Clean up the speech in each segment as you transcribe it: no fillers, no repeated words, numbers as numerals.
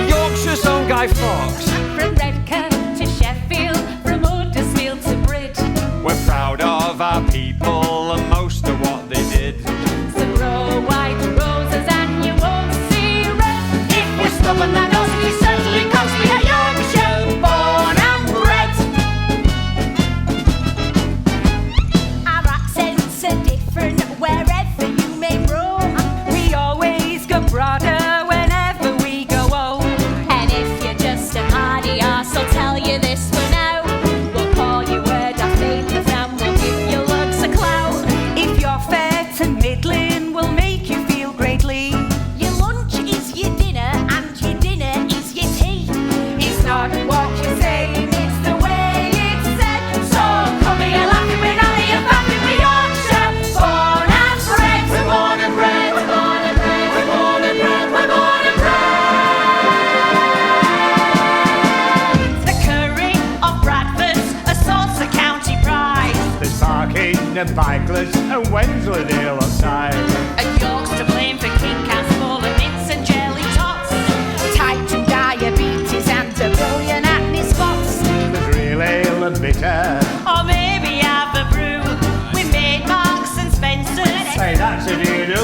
Yorkshire's own Guy Fawkes. From Redcar to Sheffield, from Huddersfield to Bred. We're proud of our people and most of what they did. So grow white roses and you won't see red. If we're stubborn than us, we certainly cause we are Yorkshire born and bred. Our accents are different wherever you may roam. We always go broader. And Bikers and Wensleydale on side. And York's to blame for King Castle and mince and jelly tots. Type 2 diabetes and a billion acne spots. There's real ale and bitter. Or maybe have a brew. We made Marks and Spencer's. Say that's a do-do.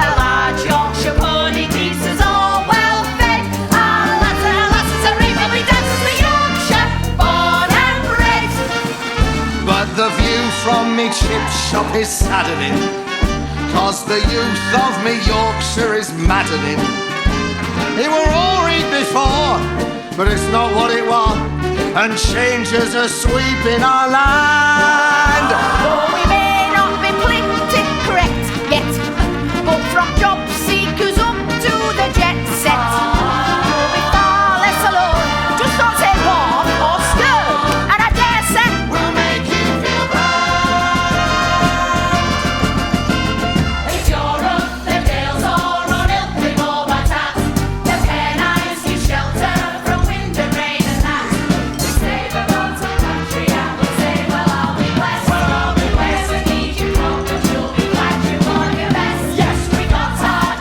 A large Yorkshire pony keeps us all well fed. Our lads and lasses are evenly dancers for Yorkshire, born and bred. But the view from me chip shop is saddening, 'cause the youth of me Yorkshire is maddening. It were all right before, but it's not what it was, and changes are sweeping our land. Oh, we may not be politically correct yet, but from job seekers up to the jet set, we'll be far less alone. Just don't say warm or skirt, and I dare say we'll make you feel proud. if you're up the Dales or on Ilkley or Batat, the Pennines give shelter from wind and rain and that. We save a road to country and we'll say, well, I'll be blessed. Well, I'll be blessed. We need you home, but you'll be glad you've done your best. Yes, We got our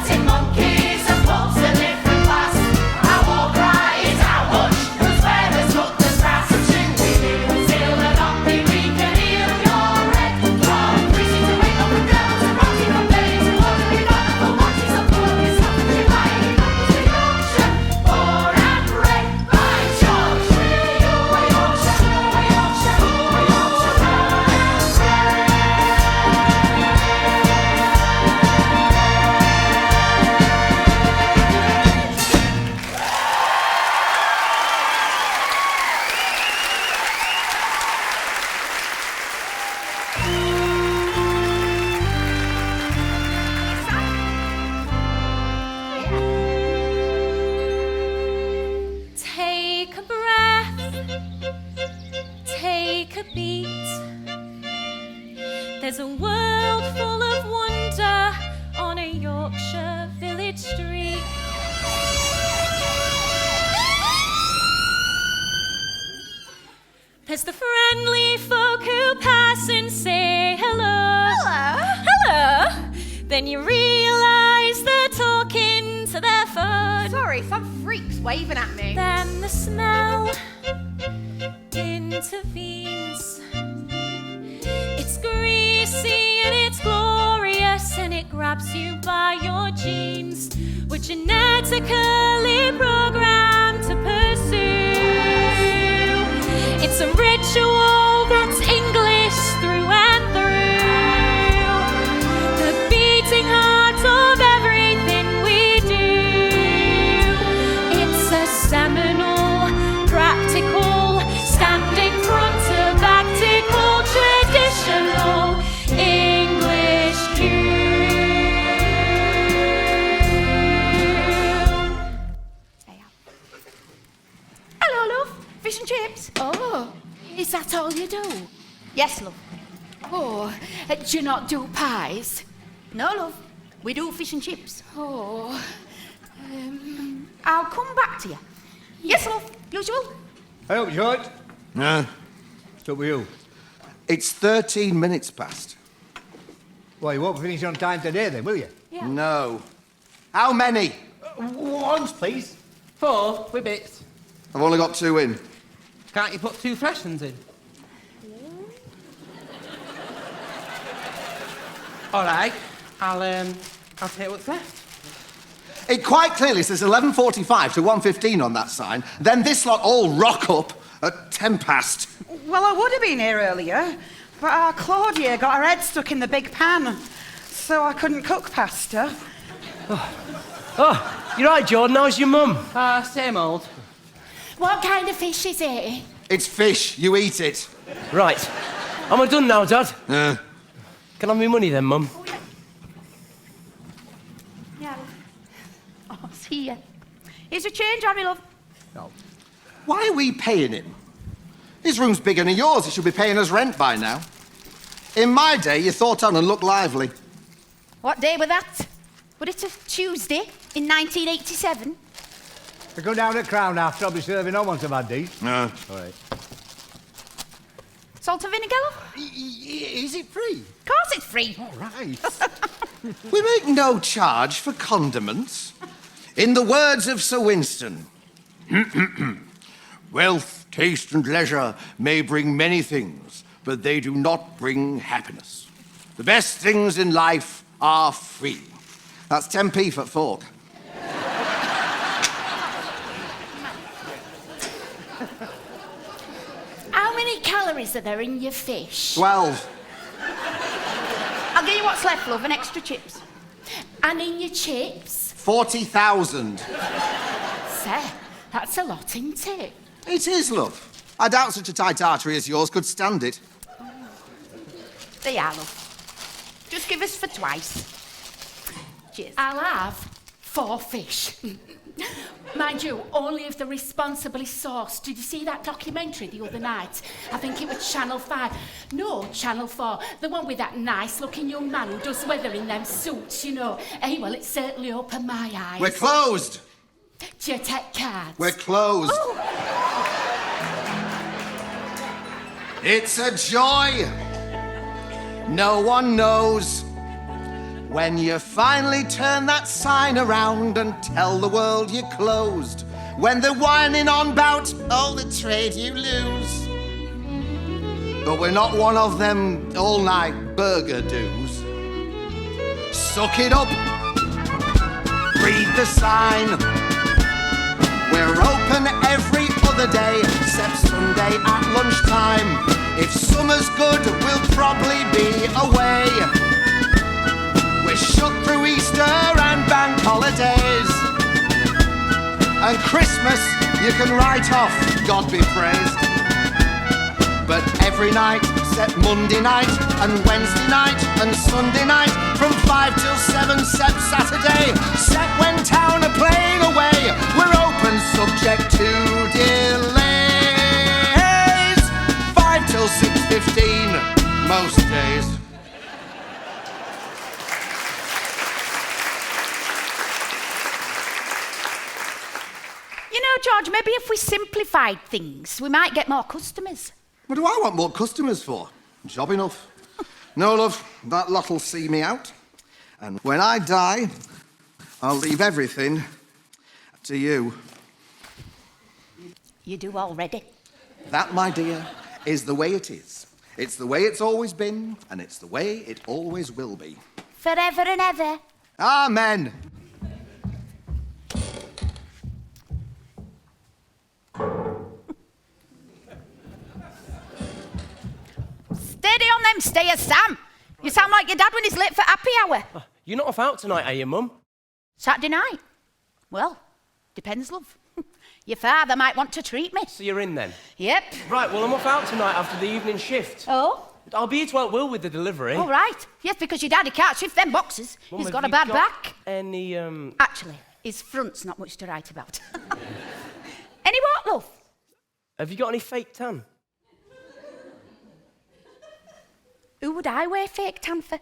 as the friendly folk who pass and say hello. Hello. Hello. Then you realise they're talking to their phone. Sorry, some freak's waving at me. Then the smell intervenes. It's greasy and it's glorious, and it grabs you by your jeans. We're genetically programmed to pursue. It's a ritual that's English through and through. The beating heart of everything we do. It's a seminal, practical, standing front to bactical, traditional English cue. Hello, love. Fish and chips. Oh, is that all you do? Yes, love. Oh, do you not do pies? No, love. We do fish and chips. Oh, I'll come back to you. Yes, love. Usual. I hope, George. No. It's up with you. It's 13 minutes past. Well, you won't finish on time today then, will you? Yeah. No. How many? Once, please. 4 with bits. I've only got 2 in. Can't you put 2 fresh ones in? All right, I'll take what's left. It quite clearly says 11:45 to 1:15 on that sign. Then this lot all rock up at 10 past. Well, I would have been here earlier, but our Claudia got her head stuck in the big pan, so I couldn't cook pasta. Oh, you're right, Jordan. How's your mum? Same old. what kind of fish is it? It's fish. You eat it. Right. Am I done now, Dad? Yeah. Can I have my money then, Mum? Yeah, love. Oh, see ya. Here's your change, have you, love? Why are we paying him? His room's bigger than yours. He should be paying us rent by now. In my day, you thought on and looked lively. What day was that? Was it a Tuesday in 1987? I go down at Crown after. I'll be serving on once I've had these. No. All right. Salt and vinegar, love? Is it free? Of course it's free. All right. We make no charge for condiments. In the words of Sir Winston, wealth, taste, and leisure may bring many things, but they do not bring happiness. The best things in life are free. That's 10p for fork. How many calories are there in your fish? 12. I'll give you what's left, love, and extra chips. And in your chips? 40,000. Sir, that's a lot, isn't it? It is, love. I doubt such a tight artery as yours could stand it. There you are, love. Just give us for twice. Cheers. I'll have 4 fish. Mind you, only if they're responsibly sourced. Did you see that documentary the other night? I think it was Channel 5. No, Channel 4. The one with that nice-looking young man who does weather in them suits, you know. Hey, well, it certainly opened my eyes. We're closed. Do you take cards? We're closed. Oh. It's a joy. No one knows. When you finally turn that sign around and tell the world you're closed. When they're whining on about all the trade you lose. But we're not one of them all-night burger doos. Suck it up. Read the sign. We're open every other day except Sunday at lunchtime. If summer's good, we'll probably be away. We're shut through Easter and bank holidays. And Christmas you can write off, God be praised. But every night, except Monday night and Wednesday night and Sunday night, from 5 till 7, except Saturday, except when town are playing away, we're open subject to delays. 5 till 6:15 most days. You know, George, maybe if we simplified things, we might get more customers. What do I want more customers for? Job enough. No, love, that lot'll see me out. And when I die, I'll leave everything to you. You do already. That, my dear, is the way it is. It's the way it's always been, and it's the way it always will be. Forever and ever. Amen. Steady on them stairs, Sam. You sound like your dad when he's late for happy hour. You're not off out tonight, are you, Mum? Saturday night? Well, depends, love. Your father might want to treat me. So you're in then? Yep. Right, well, I'm off out tonight after the evening shift. Oh? I'll be here to help Will with the delivery. All right. Yes, because your daddy can't shift them boxes. Mum, He's have got a you bad got back. Any, Actually, his front's not much to write about. Any what, love? Have you got any fake tan? Who would I wear fake tan for?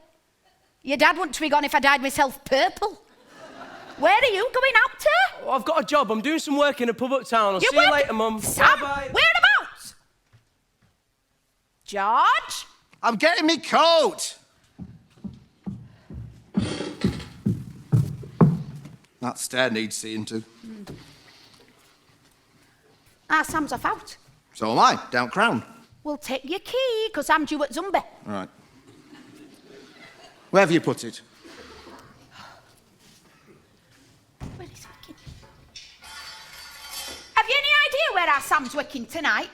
Your dad wouldn't twig on if I dyed myself purple. Where are you going out to? Oh, I've got a job. I'm doing some work in a pub uptown. I'll see you later, Mum. Sam, Bye-bye. whereabouts? George? I'm getting me coat. That stair needs seeing to. Sam's off out. So am I, down Crown. Well, take your key, because I'm due at Zumba. All right. Where have you put it? Where is working? Have you any idea where our Sam's working tonight?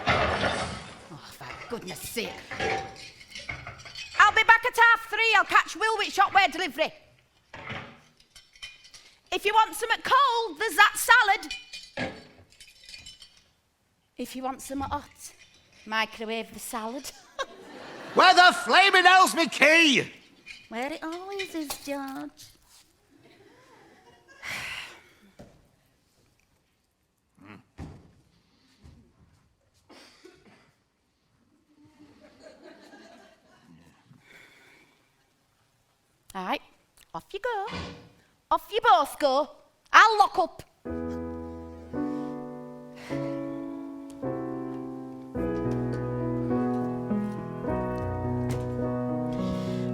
Oh, for goodness sake. I'll be back at 3:30. I'll catch Will with shopware delivery. If you want some cold, there's that salad. If you want some hot, microwave the salad. Where the flaming hell's me key? Where it always is, George. All right, off you go. Off you both go. I'll lock up.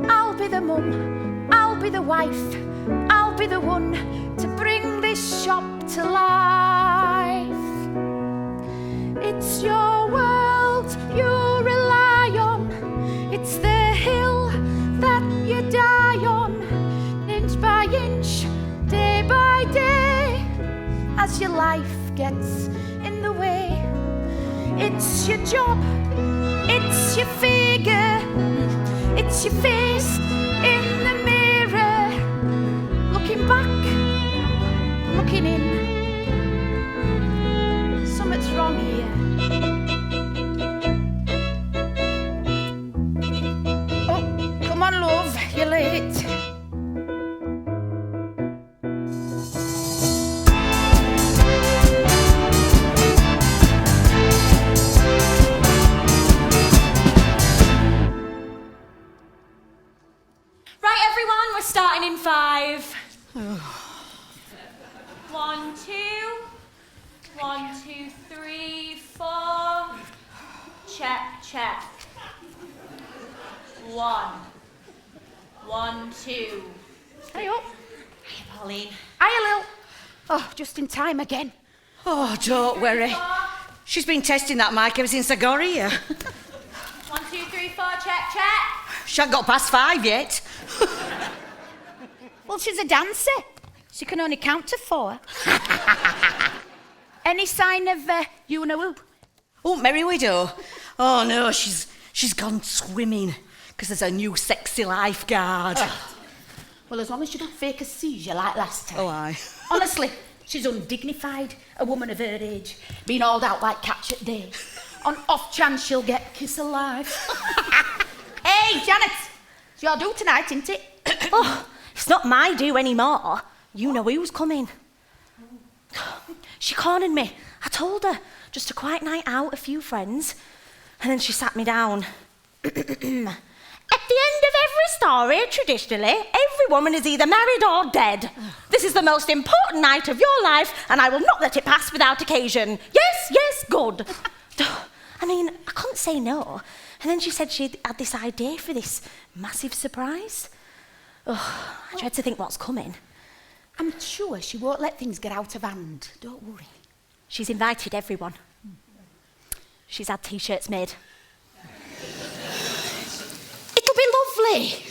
I'll be the mum, I'll be the wife, I'll be the one to bring this shop to life. It's your world you rely on, it's the hill that you die on, inch by inch, day by day, as your life gets in the way. It's your job, it's your figure, it's your face in the mirror, looking back, looking in. Something's wrong here. Oh, come on, love, you're late. Starting in 5. 1, 2. 1, 2, 3, 4. Check, check. 1. 1, 2. Hey up. Hiya, Pauline. Hiya, Lill. Oh, just in time again. Oh, don't worry. She's been testing that mic ever since I got here. 1, 2, 3, 4. Check, check. She ain't got past 5 yet. Well, she's a dancer. She can only count to 4. Any sign of you know who? Oh, Merry Widow. Oh, no, she's gone swimming because there's a new sexy lifeguard. Well, as long as you don't fake a seizure like last time. Oh, aye. Honestly, she's undignified, a woman of her age, being hauled out like catch at day. On off chance she'll get kiss alive. Hey, Janet, it's your do tonight, isn't it? Oh, it's not my do anymore. You know who's coming. She cornered me. I told her. Just a quiet night out, a few friends. And then she sat me down. At the end of every story, traditionally, every woman is either married or dead. This is the most important night of your life, and I will not let it pass without occasion. Yes, yes, good. I mean, I couldn't say no. And then she said she had this idea for this massive surprise. Oh, I dread to think what's coming. I'm sure she won't let things get out of hand. Don't worry. She's invited everyone. She's had T-shirts made. It'll be lovely.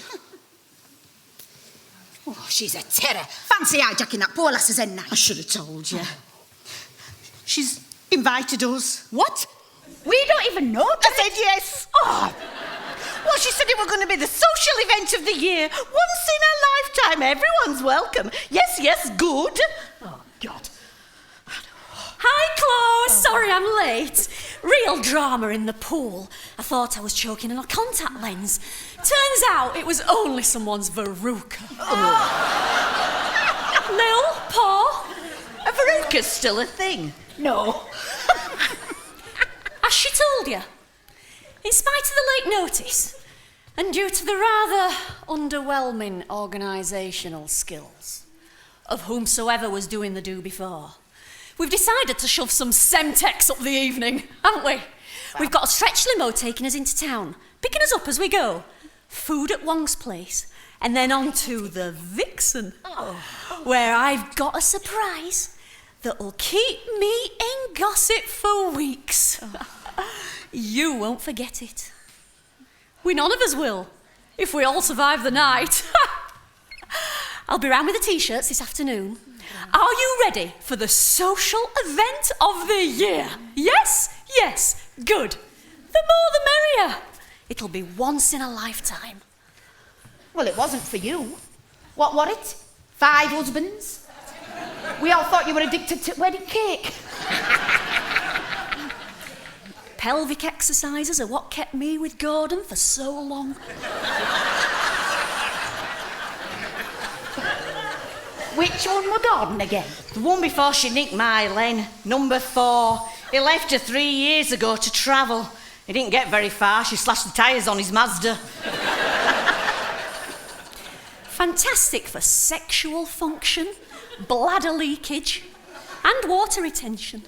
Oh, she's a terror. Fancy hijacking that poor lass's hen night. I should have told you. She's invited us. What? We don't even know. I said yes. Oh. Well, she said it was going to be the social event of the year. Once in a lifetime, everyone's welcome. Yes, yes, good. Oh, God. Hi, Chloe. Sorry I'm late. Real drama in the pool. I thought I was choking on a contact lens. Turns out it was only someone's verruca. Lill, Paul. A verruca's still a thing. No. As she told you, in spite of the late notice, and due to the rather underwhelming organisational skills of whomsoever was doing the do before, we've decided to shove some Semtex up the evening, haven't we? We've got a stretch limo taking us into town, picking us up as we go. Food at Wong's place, and then on to the Vixen, where I've got a surprise that'll keep me in gossip for weeks. You won't forget it. We none of us will, if we all survive the night. I'll be round with the T-shirts this afternoon. Are you ready for the social event of the year? Yes? Yes. Good. The more the merrier. It'll be once in a lifetime. Well, it wasn't for you. What was it? 5 husbands? We all thought you were addicted to wedding cake. Pelvic exercises are what kept me with Gordon for so long. Which one were Gordon again? The one before she nicked my Len, number 4. He left her 3 years ago to travel. He didn't get very far. She slashed the tyres on his Mazda. Fantastic for sexual function, bladder leakage, and water retention.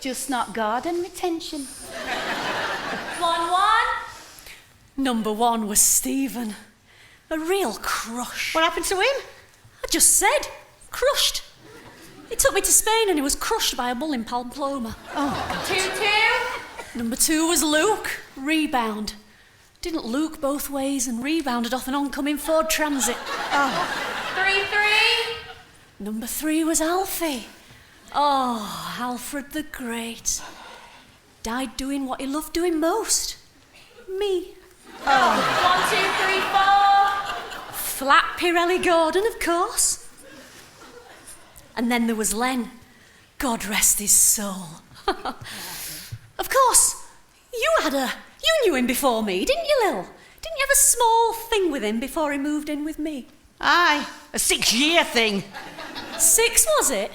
Just not Gordon retention. 1-1. Number 1 was Stephen. A real crush. What happened to him? I just said, crushed. He took me to Spain and he was crushed by a bull in Pamplona. 2-2. Number 2 was Luke. Rebound. Didn't Luke both ways and rebounded off an oncoming Ford Transit. 3-3. Number 3 was Alfie. Oh, Alfred the Great. Died doing what he loved doing most. Me. 1, 2, 3, 4. Flat Pirelli Gordon, of course. And then there was Len. God rest his soul. Of course, you knew him before me, didn't you, Lill? Didn't you have a small thing with him before he moved in with me? Aye, a 6-year thing. 6, was it?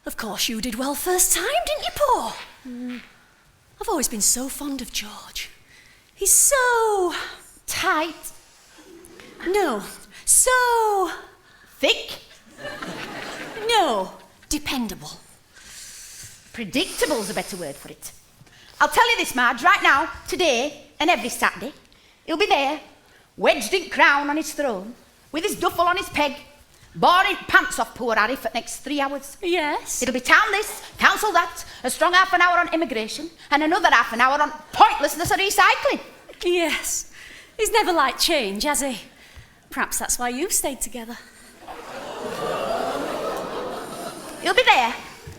Of course you did well first time, didn't you, Paul? I've always been so fond of George. He's so... Tight. No, so... Thick. No, dependable. Predictable's a better word for it. I'll tell you this, Marge, right now, today, and every Saturday, he'll be there, wedged in crown on his throne, with his duffel on his peg, boring pants off poor Harry for the next 3 hours. Yes. It'll be town this, council that, a strong half an hour on immigration, and another half an hour on pointlessness of recycling. Yes. He's never liked change, has he? Perhaps that's why you've stayed together. He'll be there,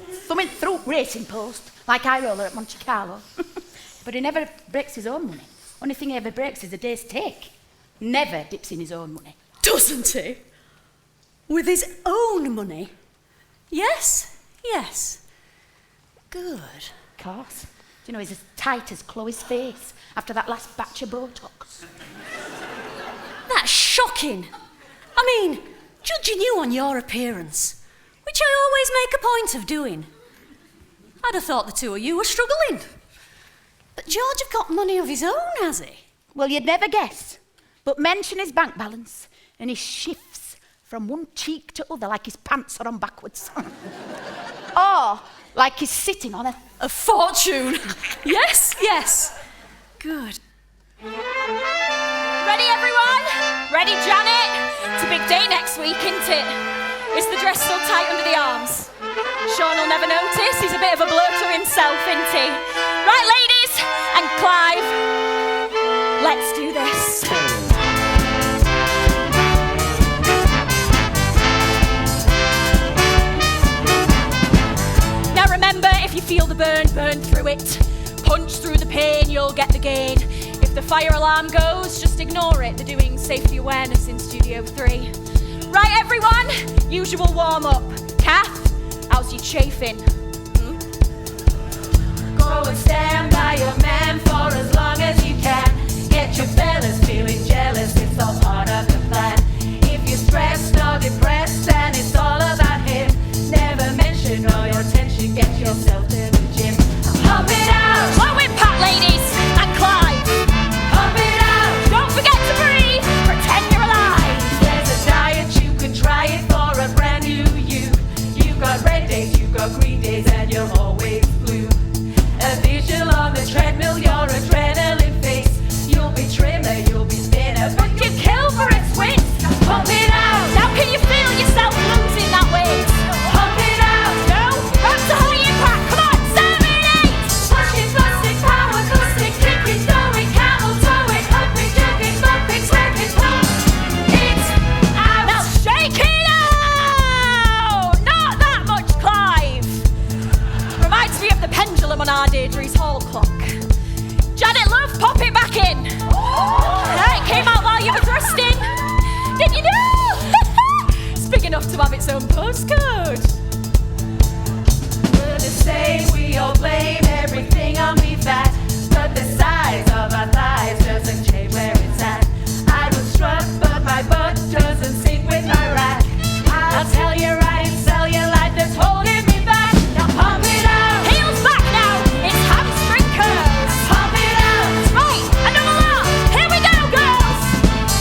thumbing through racing post, like high roller at Monte Carlo. But he never breaks his own money. Only thing he ever breaks is a day's take. Never dips in his own money. Doesn't he? With his own money? Yes, yes. Good. Of course. Do you know, he's as tight as Chloe's face after that last batch of Botox. That's shocking. I mean, judging you on your appearance, which I always make a point of doing, I'd have thought the two of you were struggling. But George have got money of his own, has he? Well, you'd never guess. But mention his bank balance, and he shifts from one cheek to other like his pants are on backwards. Or like he's sitting on a fortune. Yes, yes. Good. Ready, everyone? Ready, Janet? It's a big day next week, isn't it? Is the dress still tight under the arms? Sean will never notice. He's a bit of a bloater himself, isn't he? Right, ladies, and Clive, let's do this. Now remember, if you feel the burn, burn through it. Punch through the pain, you'll get the gain. If the fire alarm goes, just ignore it. They're doing safety awareness in Studio 3. Right, everyone, usual warm-up. Kath, how's your chafing? Go and stand by your man for as long as you can. Get your fellas feeling jealous, it's all part of the plan. If you're stressed or depressed and it's all about him, never mention all your tension, get yourself to the gym. Pump it out! Slow impact, ladies, and Clive. Pump it out! Don't forget to breathe, pretend you're alive. There's a diet, you can try it for a brand new you. You've got red days, you've got green days, and you're always blue. A visual on the treadmill, your adrenaline face. You'll be trimmer, you'll be thinner, but you kill for its weight. Pump it out! Now can you feel yourself losing that weight? Pump it out! No? Back to high impact, come on, 7, 8! Pushing, busting, power, caustic, kicking, throwing, camel towing, humping, jumping, bumping, smacking, pump it out! Now shake it out! Not that much, Clive. Reminds me of the pendulum on our Deirdre's hall clock. Janet, love, pop it back in. It came out while you were thrusting. Did you know? It's big enough to have its own postcode. We're the same, we all blame everything on me fat. But the size of our thighs doesn't change where it's at. I was struck, but my butt doesn't sync with my rack. I'll tell you right, cellulite that's holding me back. Now pump it out! Heels back now. It's hamstring curls. Pump it out! Right, another lot. Here we go, girls.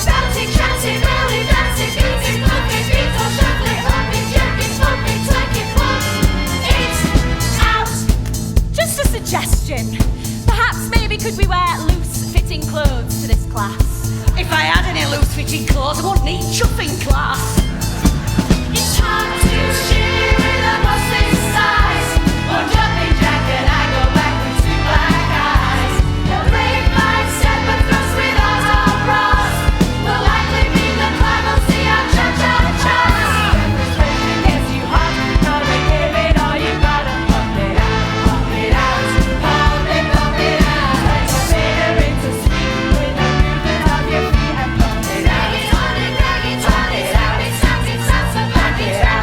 Bouncing, chanting, belly dancing, beating, looking, beat or shuffling, humping, jerking, pumping, twerking, pump it out! Just a suggestion. Perhaps maybe could we wear loose-fitting clothes to this class? If I had any loose-fitting clothes, I wouldn't need chuffing class. It's hard to share with a boss's size. One jumping jack and I go back with 2 black eyes. The brave mindset but thrust with odds or bras will likely be the climb will see our cha-cha-chas. When frustration gets you hot, gotta give it all you gotta. Pump it out, pump it out, pump it out. Turn your bitter into sweet with the movement of your feet and pump it out. Pump it out. Pump it out.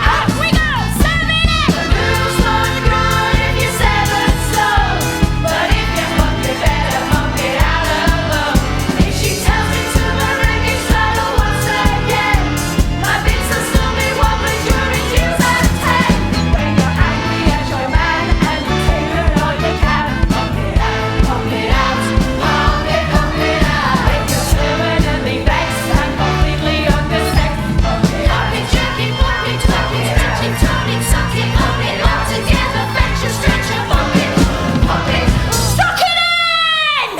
Up we go. 7 in. The moves look good if you're 7 stone, but if you pump it better, pump it out alone. If she tells me to merengue style once again, my bits will still be wobbling during Q's at 10. When you're angry at your man and you take it all you can, pump it out, pump it out, pump it out. If you're permanently vexed and completely undersexed, pump it out. Jerking, pumping, twerking, stretching, turning, sucking, pump it all together, fetch your stretch and pump it, pump it. Stuck it in.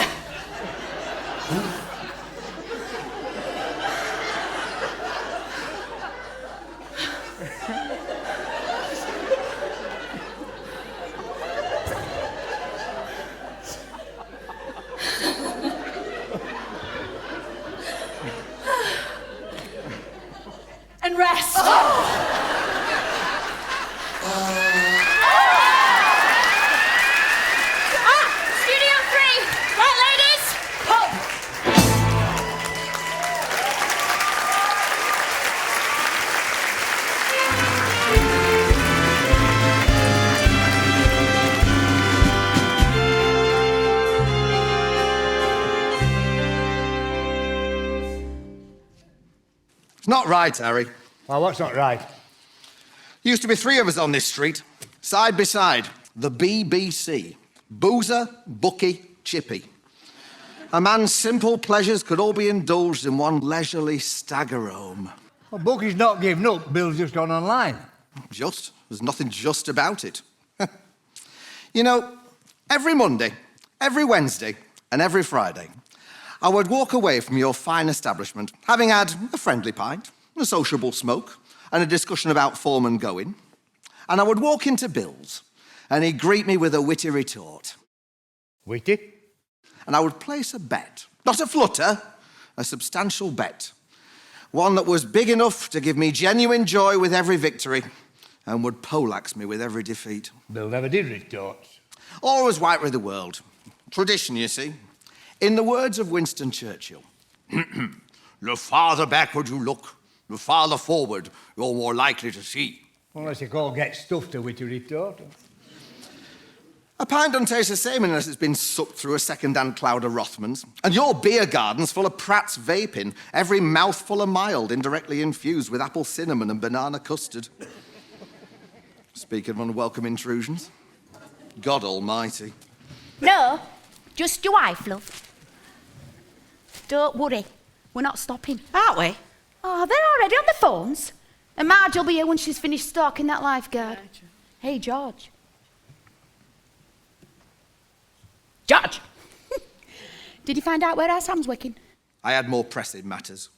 And rest. Studio 3. Right, ladies. Pump. It's not right, Harry. Well, what's not right? Used to be 3 of us on this street. Side by side, the BBC. Boozer, bookie, chippy. A man's simple pleasures could all be indulged in one leisurely stagger home. Well, Bookie's not given up. Bill's just gone online. Just? There's nothing just about it. You know, every Monday, every Wednesday, and every Friday, I would walk away from your fine establishment, having had a friendly pint, a sociable smoke, and a discussion about form and going. And I would walk into Bill's, and he'd greet me with a witty retort. Witty? And I would place a bet, not a flutter, a substantial bet. One that was big enough to give me genuine joy with every victory and would poleaxe me with every defeat. Bill never did retorts. Always white with the world. Tradition, you see. In the words of Winston Churchill, the farther backward you look, the farther forward you're more likely to see. Unless you call get stuffed a witty retort. A pint don't taste the same unless it's been sucked through a second-hand cloud of Rothmans. And your beer garden's full of Pratt's vaping, every mouthful a mild, indirectly infused with apple cinnamon and banana custard. Speaking of unwelcome intrusions, God almighty. No, just your wife, love. Don't worry, we're not stopping. Aren't we? Oh, they're already on the phones. And Marge will be here when she's finished stalking that lifeguard. Hey, George. George! Did you find out where our Sam's working? I had more pressing matters.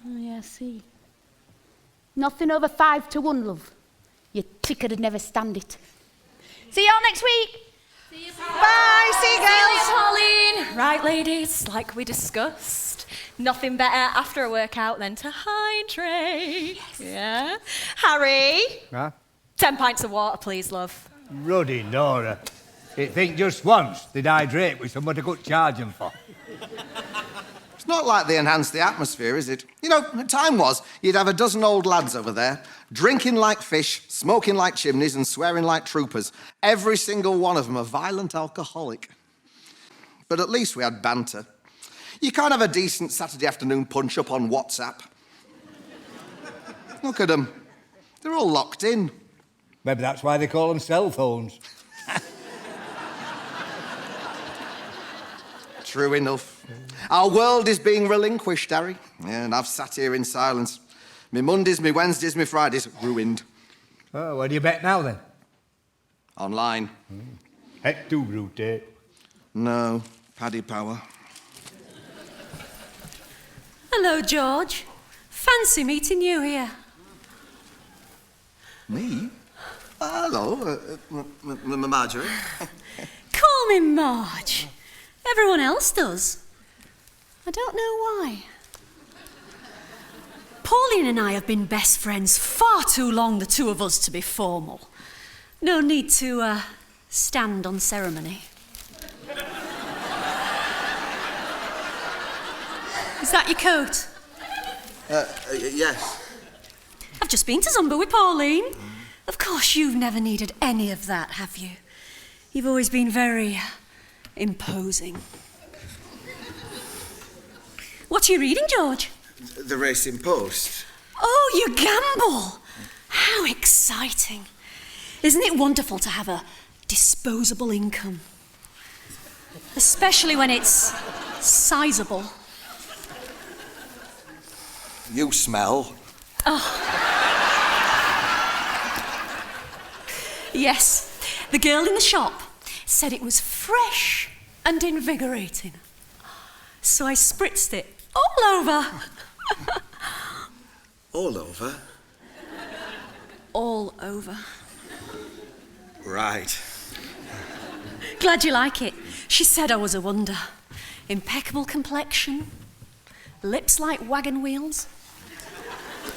Oh, yeah, I see. Nothing over 5-1, love. Your ticker would never stand it. See y'all next week. See you, Bye, see you, girls. Pauline. Right, ladies, like we discussed, nothing better after a workout than to hydrate. Yes. Yeah. Harry. Huh? 10 pints of water, please, love. Ruddy Nora. You'd think just once they'd hydrate with somebody could charge them for. It's not like they enhance the atmosphere, is it? You know, the time was, you'd have a dozen old lads over there, drinking like fish, smoking like chimneys, and swearing like troopers. Every single one of them a violent alcoholic. But at least we had banter. You can't have a decent Saturday afternoon punch-up on WhatsApp. Look at them. They're all locked in. Maybe that's why they call them cell phones. True enough. Our world is being relinquished, Harry. Yeah, and I've sat here in silence. Me Mondays, me Wednesdays, me Fridays, ruined. Oh, where do you bet now, then? Online. Het to route. No, Paddy Power. Hello, George. Fancy meeting you here. Me? Hello, Marjorie. Call me Marge. Everyone else does. I don't know why. Pauline and I have been best friends far too long, the two of us, to be formal. No need to stand on ceremony. Is that your coat? Yes. I've just been to Zumba with Pauline. Of course, you've never needed any of that, have you? You've always been very imposing. What are you reading, George? The Racing Post. Oh, you gamble! How exciting. Isn't it wonderful to have a disposable income? Especially when it's sizable. You smell. Yes, the girl in the shop said it was fresh and invigorating. So I spritzed it all over. All over? All over. Right. Glad you like it. She said I was a wonder. Impeccable complexion, lips like wagon wheels,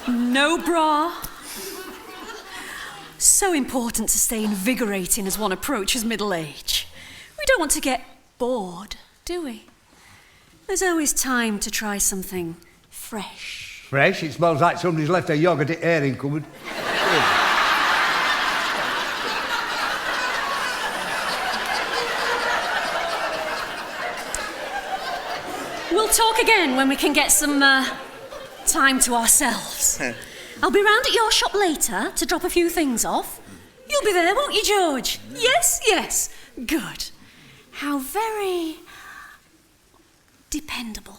no bra. So important to stay invigorating as one approaches middle age. We don't want to get bored, do we? There's always time to try something fresh. Fresh? It smells like somebody's left a yoghurt herring cupboard. We'll talk again when we can get some time to ourselves. I'll be round at your shop later to drop a few things off. You'll be there, won't you, George? Yes, yes. Good. How very dependable.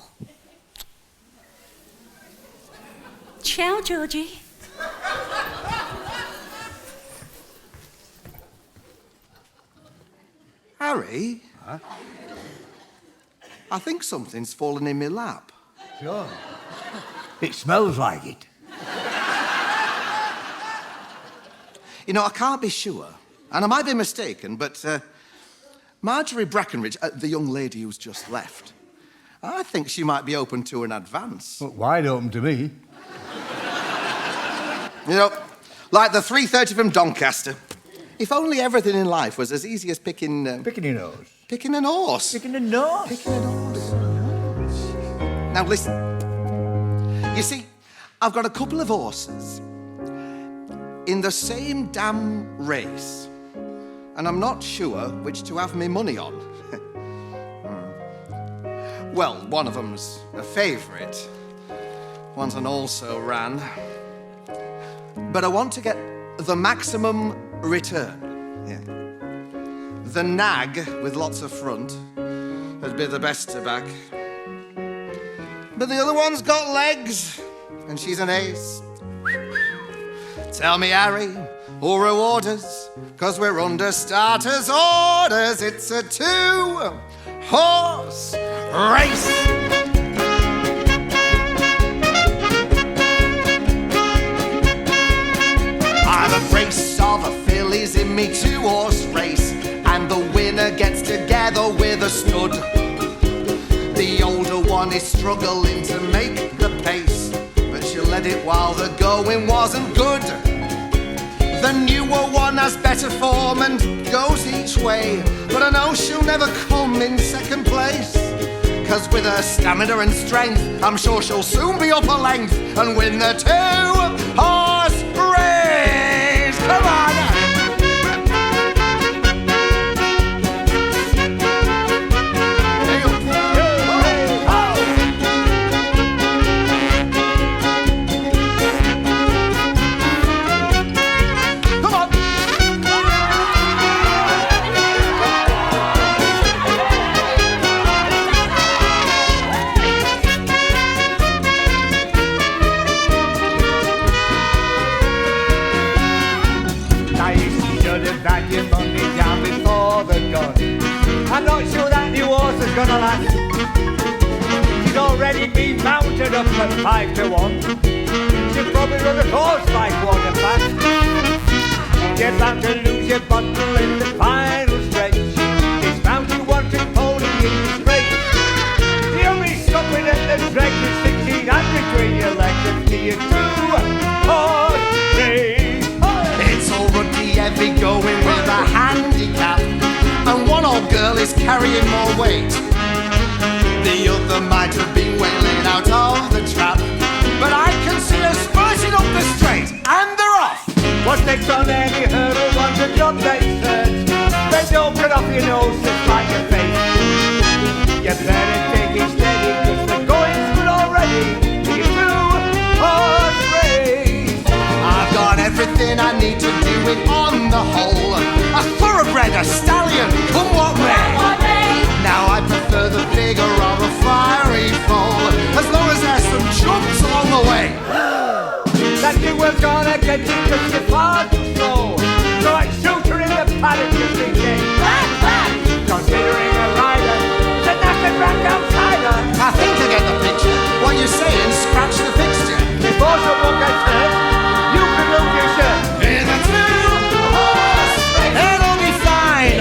Ciao, Georgie. Harry? Huh? I think something's fallen in my lap. Sure. It smells like it. You know, I can't be sure, and I might be mistaken, but Marjorie Breckenridge, the young lady who's just left, I think she might be open to an advance. Well, wide open to me. You know, like the 3:30 from Doncaster. If only everything in life was as easy as picking... Picking your nose. Picking an horse. Picking a nose. Picking an horse. Now, listen. You see, I've got a couple of horses in the same damn race, and I'm not sure which to have me money on. Well, one of them's a favourite. One's an also-ran. But I want to get the maximum return. Yeah. The nag with lots of front would be the best to back. But the other one's got legs, and she's an ace. Tell me, Harry, who'll reward us? 'Cause we're under starters' orders. It's a 2-horse race. I've a brace of fillies in me 2-horse race, and the winner gets together with a stud. The older one is struggling to make the pace, but she led it while the going wasn't good. The newer one has better form and goes each way, but I know she'll never come in second place. 'Cause with her stamina and strength, I'm sure she'll soon be up a length and win the 2-horse race. Come on! I'm not sure that new horse is gonna last. She's already been mounted up at 5-1. She'll probably run a course like 1 fast. You're bound to lose your bottle in the final stretch. It's bound to want to pony in the straight. You'll be stopping at the drag with 1600 between your legs and see a 2-horse race. It's already heavy going with a handicap, and one old girl is carrying more weight. The other might have been wailing out of the trap, but I can see her spurting up the straight, and they're off. What's next on any hurdle? One's a job they search. Then don't cut off your nose just like your face. You better take it steady, 'cause the going's good already. The 2-horse race. I've got everything I need to do it on the whole. A thoroughbred, a stallion, come what may. Now I prefer the bigger or a fiery foal, as long as there's some jumps along the way. That new one's gonna get you 'cause you're far too slow. So I shoot her in the paddock just in case. Considering a rider, then that's the grand outsider. I think I get the picture. What you're saying, scratch the fixture. Before someone gets hurt, you can lose your shirt. In a 2-horse race, it'll be fine.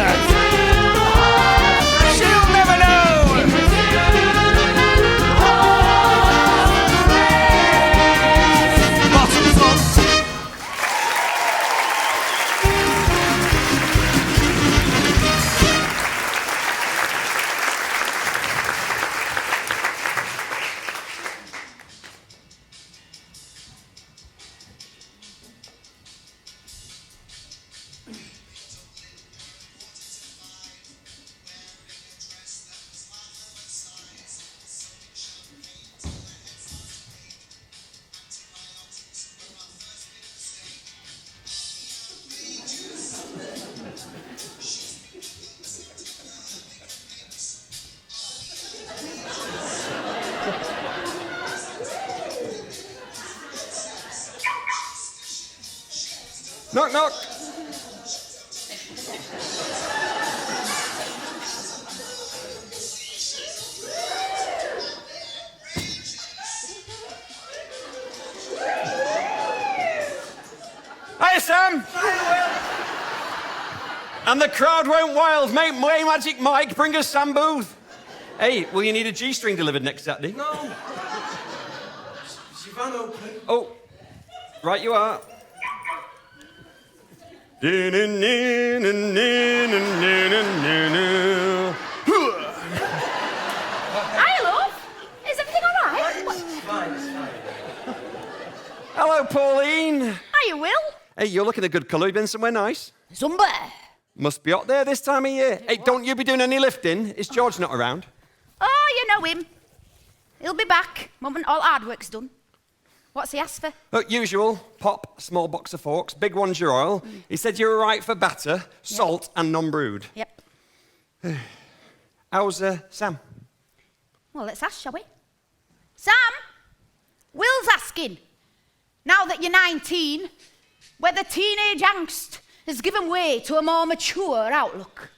She'll never know. Bottoms up. Knock, knock. Hiya, Sam. And the crowd went wild. Make Magic Mike bring us Sam Booth. Hey, will you need a G-string delivered next Saturday? No. Is your van open? Oh, right you are. Hiya, love. Is everything all right? Fine. Hello, Pauline. Hiya, Will. Hey, you're looking a good colour. You been somewhere nice? Somewhere. Must be hot there this time of year. Hey, don't you be doing any lifting? Is George not around? Oh, you know him. He'll be back moment all hard work's done. What's he asked for? Usual. Pop, small box of forks, big one's your oil. He said you were right for batter, salt and non-brewed. Yep. How's Sam? Well, let's ask, shall we? Sam, Will's asking, now that you're 19, whether teenage angst has given way to a more mature outlook.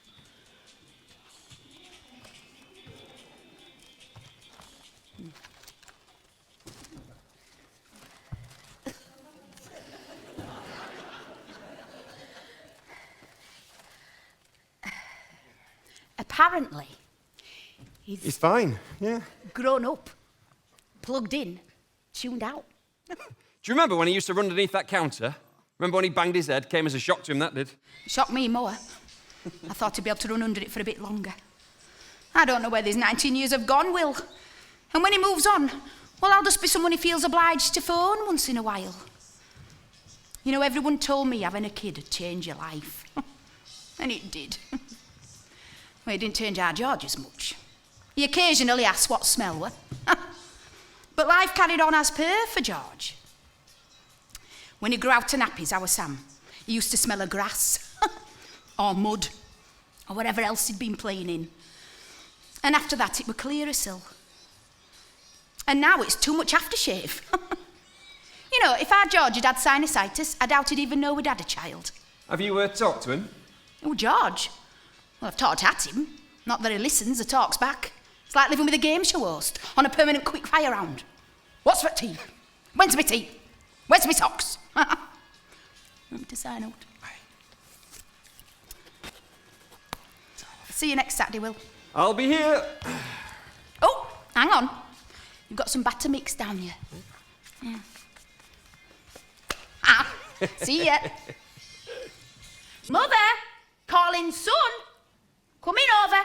Apparently, He's fine, yeah. grown up, plugged in, tuned out. Do you remember when he used to run underneath that counter? Remember when he banged his head? Came as a shock to him, that did. Shocked me more. I thought he'd be able to run under it for a bit longer. I don't know where these 19 years have gone, Will. And when he moves on, well, I'll just be someone he feels obliged to phone once in a while. You know, everyone told me having a kid would change your life. And it did. Well, it didn't change our George as much. He occasionally asked what smell were. But life carried on as per for George. When he grew out of nappies, our Sam, he used to smell of grass, or mud, or whatever else he'd been playing in. And after that, it were clear as sill. And now it's too much aftershave. You know, if our George had had sinusitis, I doubt he'd even know we'd had a child. Have you talked to him? Oh, George? Well, I've talked at him. Not that he listens or talks back. It's like living with a game show host on a permanent quick fire round. What's for tea? When's my tea? Where's my socks? Want me to sign out? See you next Saturday, Will. I'll be here. Oh, hang on. You've got some batter mix down here. Yeah. Ah, see ya. Mother, calling son. Coming over.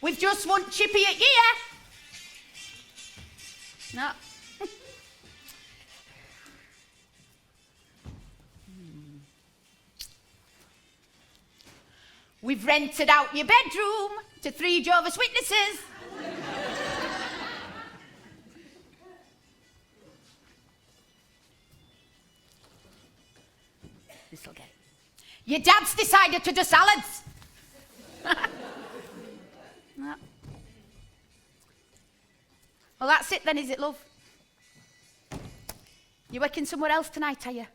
We've just won chippy at year. No. We've rented out your bedroom to 3 Jehovah's Witnesses. This'll get it. Your dad's decided to do salads. No. Well, that's it then, is it, love? You're working somewhere else tonight, are you?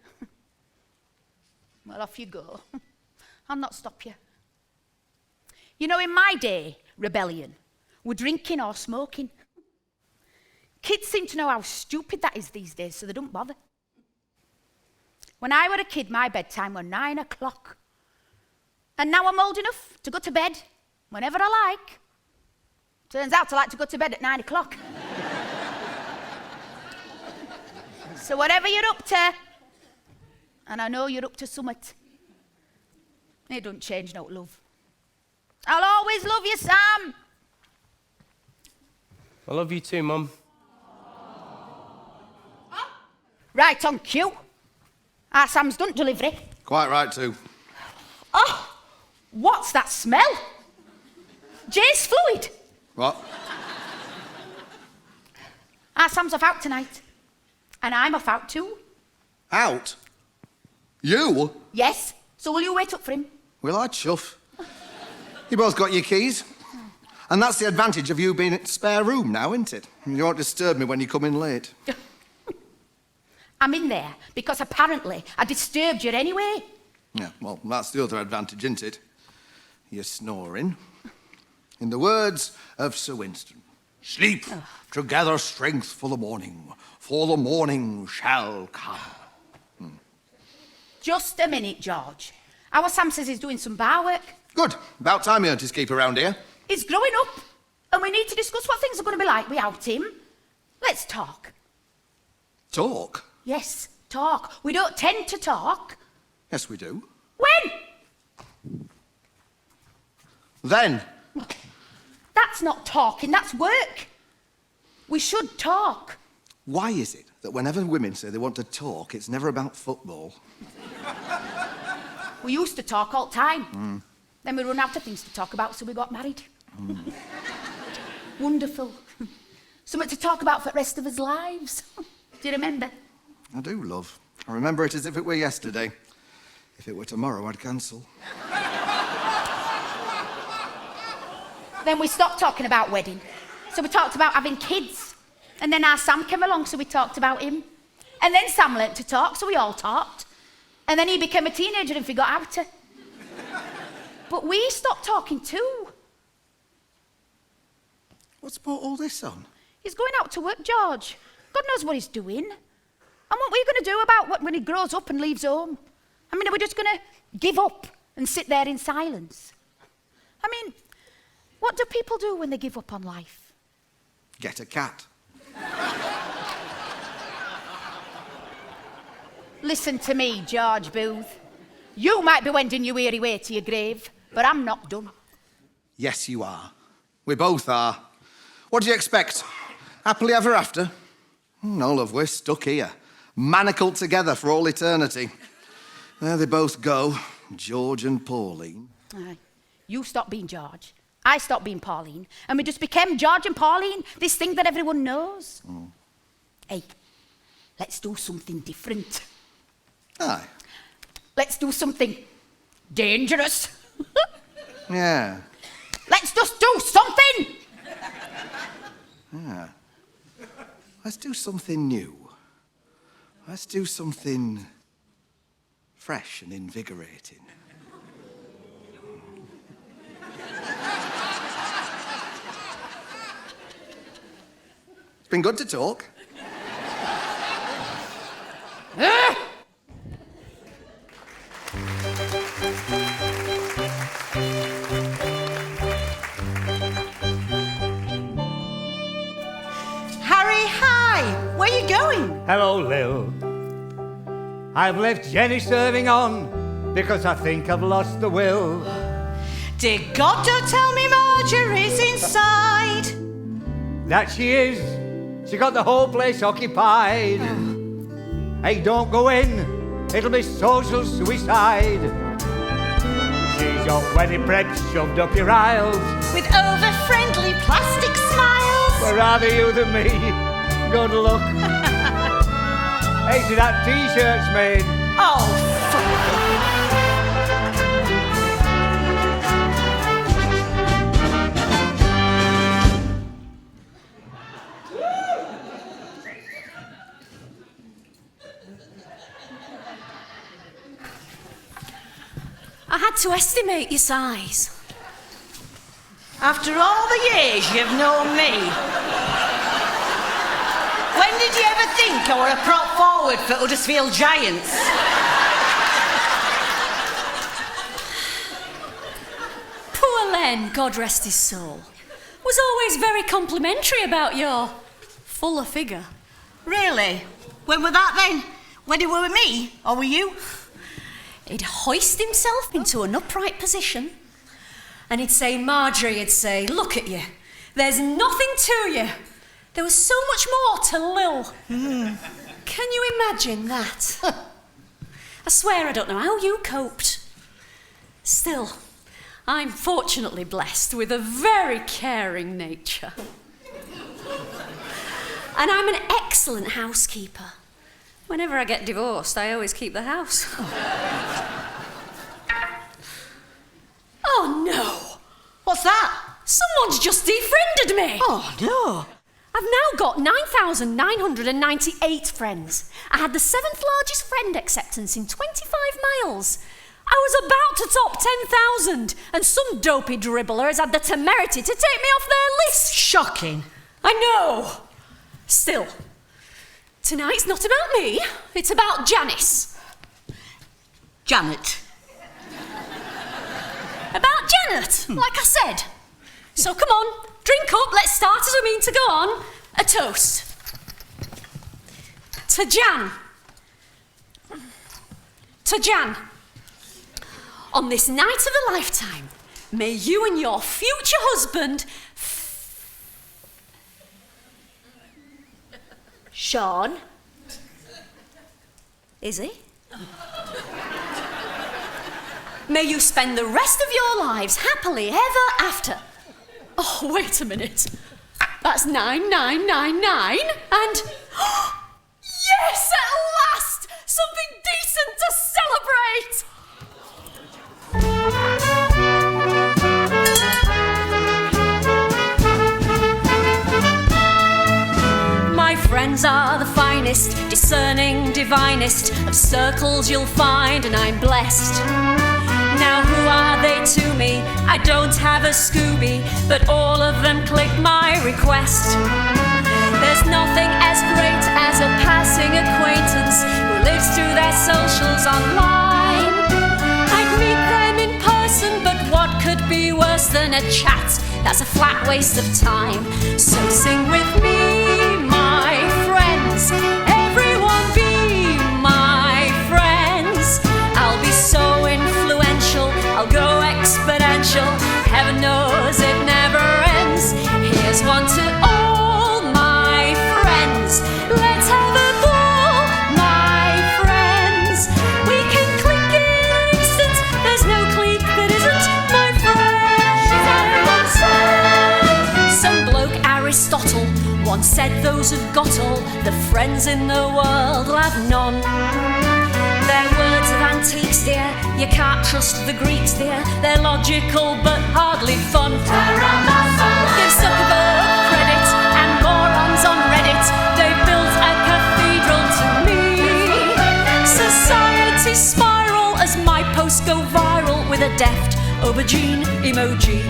Well, off you go. I'll not stop you. You know, in my day, rebellion were drinking or smoking. Kids seem to know how stupid that is these days, so they don't bother. When I were a kid, my bedtime were 9 o'clock. And now I'm old enough to go to bed whenever I like. Turns out I like to go to bed at 9 o'clock. So whatever you're up to, and I know you're up to summit, it don't change no love. I'll always love you, Sam. I love you too, Mum. Right on cue. Our Sam's done delivery. Quite right, too. Oh, what's that smell? Jay's fluid. What? Our Sam's off out tonight. And I'm off out too. Out? You? Yes. So will you wait up for him? Well, I'd chuff. You both got your keys. And that's the advantage of you being at the spare room now, isn't it? You won't disturb me when you come in late. I'm in there because apparently I disturbed you anyway. Yeah, well, that's the other advantage, isn't it? You're snoring. In the words of Sir Winston, sleep together strength for the morning shall come. Just a minute, George. Our Sam says he's doing some bar work. Good. About time he earned his keep around here. He's growing up, and we need to discuss what things are going to be like without him. Let's talk. Talk? Yes, talk. We don't tend to talk. Yes, we do. When? Then. That's not talking, that's work. We should talk. Why is it that whenever women say they want to talk, it's never about football? We used to talk all the time. Then we run out of things to talk about, so we got married. Wonderful. Something to talk about for the rest of his lives. Do you remember? I do, love. I remember it as if it were yesterday. If it were tomorrow, I'd cancel. Then we stopped talking about wedding. So we talked about having kids. And then our Sam came along, so we talked about him. And then Sam learnt to talk, so we all talked. And then he became a teenager and forgot how to. But we stopped talking too. What's brought all this on? He's going out to work, George. God knows what he's doing. And what are we going to do about when he grows up and leaves home? I mean, are we just going to give up and sit there in silence? I mean, what do people do when they give up on life? Get a cat. Listen to me, George Booth. You might be wending your weary way to your grave, but I'm not done. Yes, you are. We both are. What do you expect? Happily ever after? No, love, we're stuck here. Manacled together for all eternity. There they both go, George and Pauline. Aye. You stopped being George. I stopped being Pauline. And we just became George and Pauline, this thing that everyone knows. Hey, let's do something different. Aye. Let's do something dangerous. Yeah. Let's just do something. Yeah. Let's do something new. Let's do something fresh and invigorating. It's been good to talk. Harry, hi! Where are you going? Hello, Lill. I've left Jenny serving on because I think I've lost the will. Dear God, don't tell me Marjorie's inside. That she is. She got the whole place occupied. Hey, don't go in. It'll be social suicide. She's your wedding bread shoved up your aisles. With over-friendly plastic smiles. But rather you than me. Good luck. Hey, see that T-shirt's made. Oh, I had to estimate your size. After all the years you've known me, when did you ever think I were a prop forward for Huddersfield Giants? Poor Len, God rest his soul, was always very complimentary about your fuller figure. Really? When were that then? When it were with me, or with you? He'd hoist himself into an upright position and he'd say, Marjorie, he'd say, look at you. There's nothing to you. There was so much more to Lill. Can you imagine that? I swear I don't know how you coped. Still, I'm fortunately blessed with a very caring nature. And I'm an excellent housekeeper. Whenever I get divorced, I always keep the house. Oh, no. What's that? Someone's just defriended me. Oh, no. I've now got 9,998 friends. I had the 7th largest friend acceptance in 25 miles. I was about to top 10,000, and some dopey dribbler has had the temerity to take me off their list. Shocking. I know. Still, tonight's not about me, it's about Janice. Janet. About Janet, like I said. So come on, drink up, let's start as we mean to go on. A toast. To Jan. To Jan. On this night of a lifetime, may you and your future husband... Sean? Is he? May you spend the rest of your lives happily ever after. Oh, wait a minute. That's 9999 and... Yes, at last! Something decent to celebrate! My friends are the finest, discerning, divinest of circles you'll find, and I'm blessed. Now who are they to me? I don't have a Scooby, but all of them click my request. There's nothing as great as a passing acquaintance who lives through their socials online. I'd meet them in person, but what could be worse than a chat? That's a flat waste of time. So sing with me, my friends. Everyone be my friends. I'll be so influential, I'll go exponential. Heaven knows it never ends. Here's one to all my friends. Let's have a ball, my friends. We can click in an instant. There's no clique that isn't my friend. Some bloke Aristotle once said those who've got all the friends in the world will have none. They're words of antiques, dear. You can't trust the Greeks, dear. They're logical but hardly fun. Give Zuckerberg credit and morons on Reddit. They built a cathedral to me. Society spiral as my posts go viral with a deft aubergine emoji.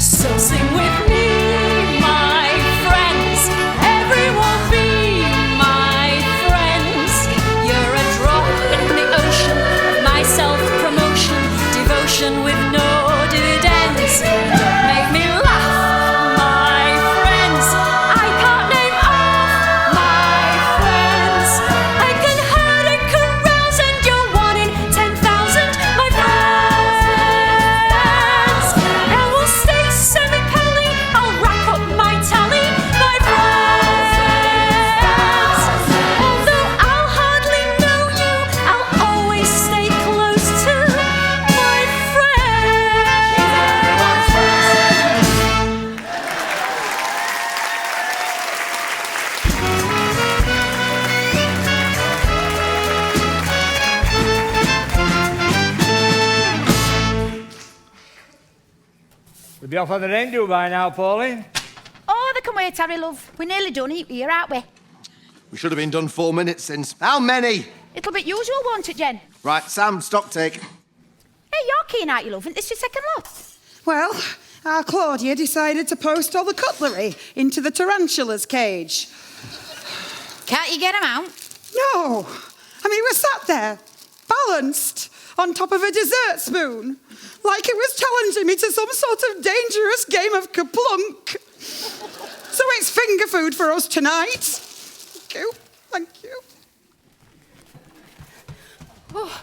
So sing with me, my friends. Everyone be my friends. You're a drop in the ocean of my self-promotion, devotion with no dividends. Don't make me laugh, my friends. I can't name all my friends. I can hurt and carouse and you're 1 in 10,000, my friends. And we'll stay semi-pally, I'll rack up my tally, my friends. Although I'll hardly know you, I'll always stay close to my friends. We'll be off on the rain by now, Pauline. Oh, they can wait, Harry, love. We're nearly done here, aren't we? We should have been done 4 minutes since. How many? It'll be usual, won't it, Jen? Right, Sam, stock take. Hey, you're keen, aren't you, love? Isn't this your second lot? Well, our Claudia decided to post all the cutlery into the tarantula's cage. Can't you get them out? No. I mean, we're sat there, balanced on top of a dessert spoon, like it was challenging me to some sort of dangerous game of kaplunk. So it's finger food for us tonight. Thank you. Thank you. Oh,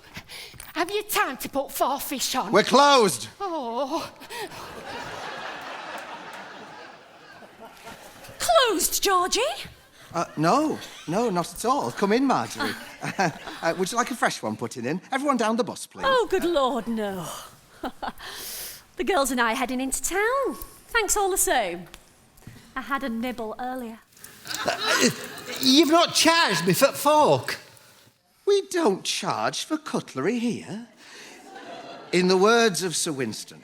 have you time to put 4 fish on? We're closed. Oh, Closed, Georgie. No, not at all. Come in, Marjorie. Would you like a fresh one putting in? Everyone down the bus, please. Oh, good Lord, no. The girls and I are heading into town. Thanks all the same. I had a nibble earlier. You've not charged me for fork. We don't charge for cutlery here. In the words of Sir Winston,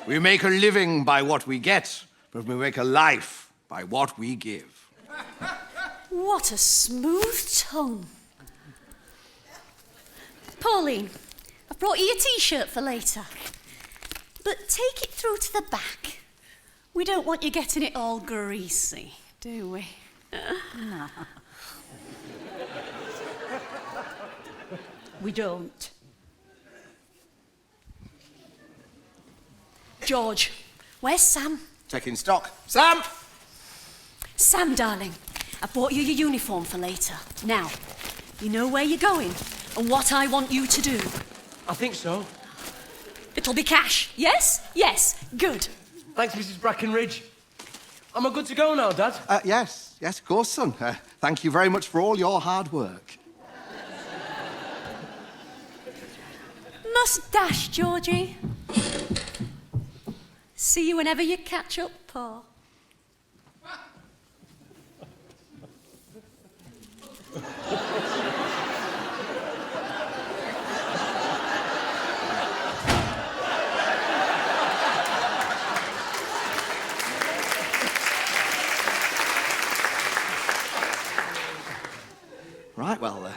we make a living by what we get, but we make a life by what we give. What a smooth tongue. Pauline, I've brought you a T-shirt for later. But take it through to the back. We don't want you getting it all greasy, do we? No. We don't. George, where's Sam? Taking stock. Sam! Sam, darling, I bought you your uniform for later. Now, you know where you're going and what I want you to do. I think so. It'll be cash, yes? Yes, good. Thanks, Mrs. Brackenridge. Am I good to go now, Dad? Yes, of course, son. Thank you very much for all your hard work. Must dash, Georgie. See you whenever you catch up, Pa. Right, well,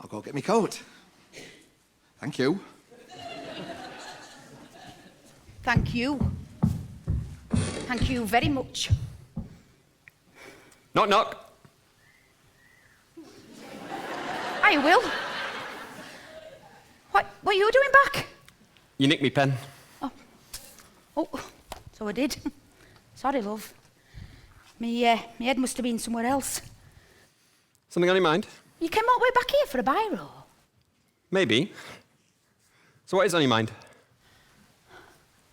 I'll go get my coat. Thank you. Thank you. Thank you very much. Knock, knock. Hiya, Will. What are you doing back? You nicked me pen. Oh, so I did. Sorry, love. Me head must have been somewhere else. Something on your mind? You came all the way back here for a biro? Maybe. So what is on your mind?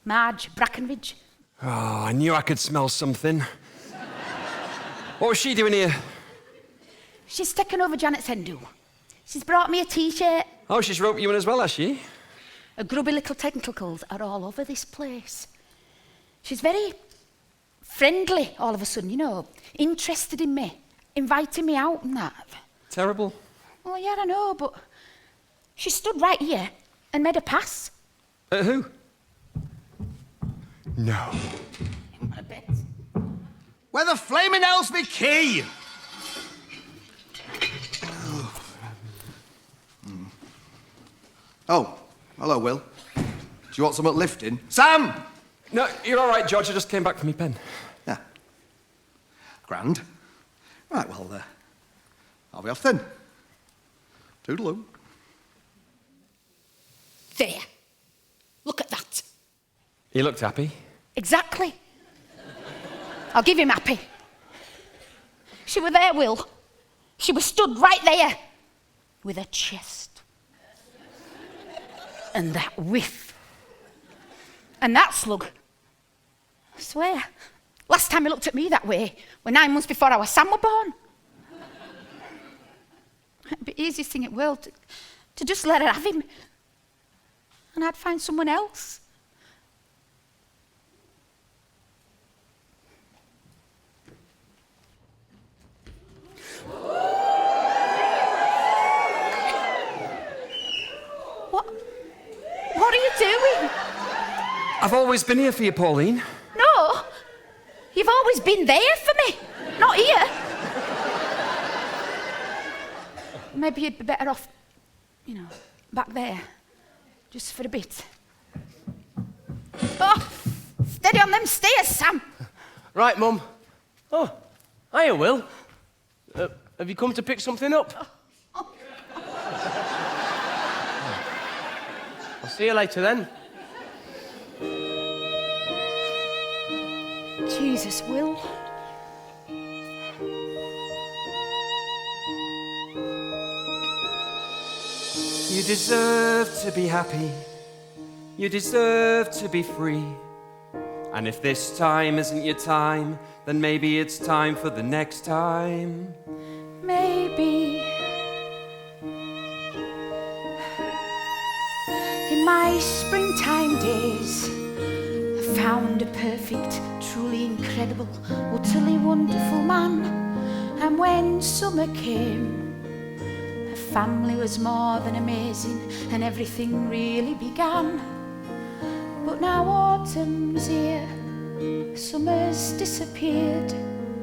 Marge Brackenridge. Oh, I knew I could smell something. What was she doing here? She's taken over Janet's hen do. She's brought me a T-shirt. Oh, she's roped you in as well, has she? Her grubby little tentacles are all over this place. She's very friendly all of a sudden, you know, interested in me, inviting me out and that. Terrible. Oh, yeah, I know, but she stood right here and made a pass. At who? No. I bet. Where the flaming hell's me key? Oh, hello, Will. Do you want some lifting? Sam! No, you're all right, George. I just came back from your pen. Yeah. Grand. Right, well, I'll be off then. Toodaloo. There. Look at that. He looked happy. Exactly. I'll give him happy. She were there, Will. She was stood right there with her chest. And that whiff. And that slug. I swear, last time he looked at me that way were 9 months before our Sam were born. It'd be the easiest thing in the world to just let her have him. And I'd find someone else. What are you doing? I've always been here for you, Pauline. No, you've always been there for me, not here. Maybe you'd be better off, you know, back there, just for a bit. Oh, steady on them stairs, Sam. Right, Mum. Oh, hiya, Will. Have you come to pick something up? I'll see you later then. Jesus, Will. You deserve to be happy. You deserve to be free. And if this time isn't your time, then maybe it's time for the next time. Maybe. In my springtime days, I found a perfect, truly incredible, utterly wonderful man. And when summer came, a family was more than amazing, and everything really began. But now autumn's here, Summer's disappeared,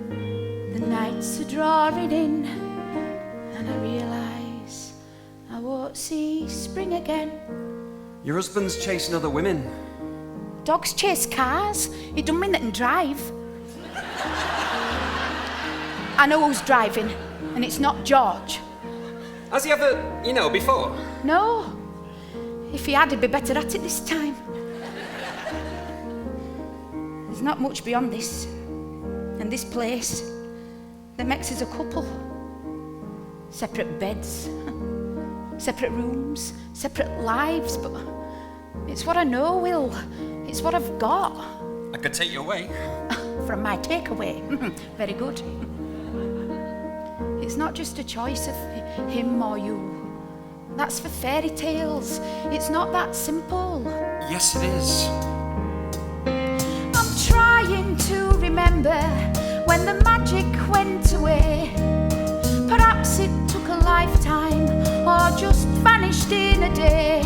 the nights are drawing in, and I realise I won't see spring again. Your husband's chasing other women. Dogs chase cars, it don't mean they can drive. I know who's driving, and it's not George. Has he ever, before? No, if he had, he'd be better at it this time. There's not much beyond this, and this place that makes us a couple. Separate beds, separate rooms, separate lives, but it's what I know, Will. It's what I've got. I could take you away. From my takeaway. Very good. It's not just a choice of him or you. That's for fairy tales. It's not that simple. Yes, it is. I'm trying to remember when the magic went away. Perhaps it took a lifetime or just vanished in a day.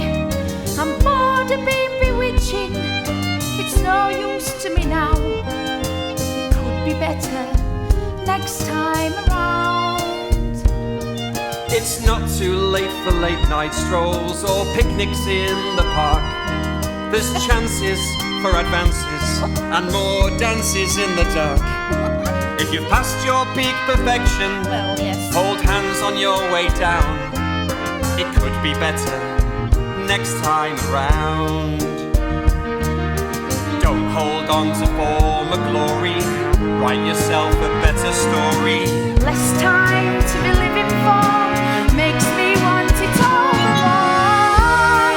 I'm bored of being bewitching. It's no use to me now. It could be better next time around. It's not too late for late night strolls or picnics in the park. There's chances for advances and more dances in the dark. If you've passed your peak perfection, Well, yes. hold hands on your way down. It could be better next time around. Don't hold on to former glory. Write yourself a better story. Less time to be living for makes me want it all more.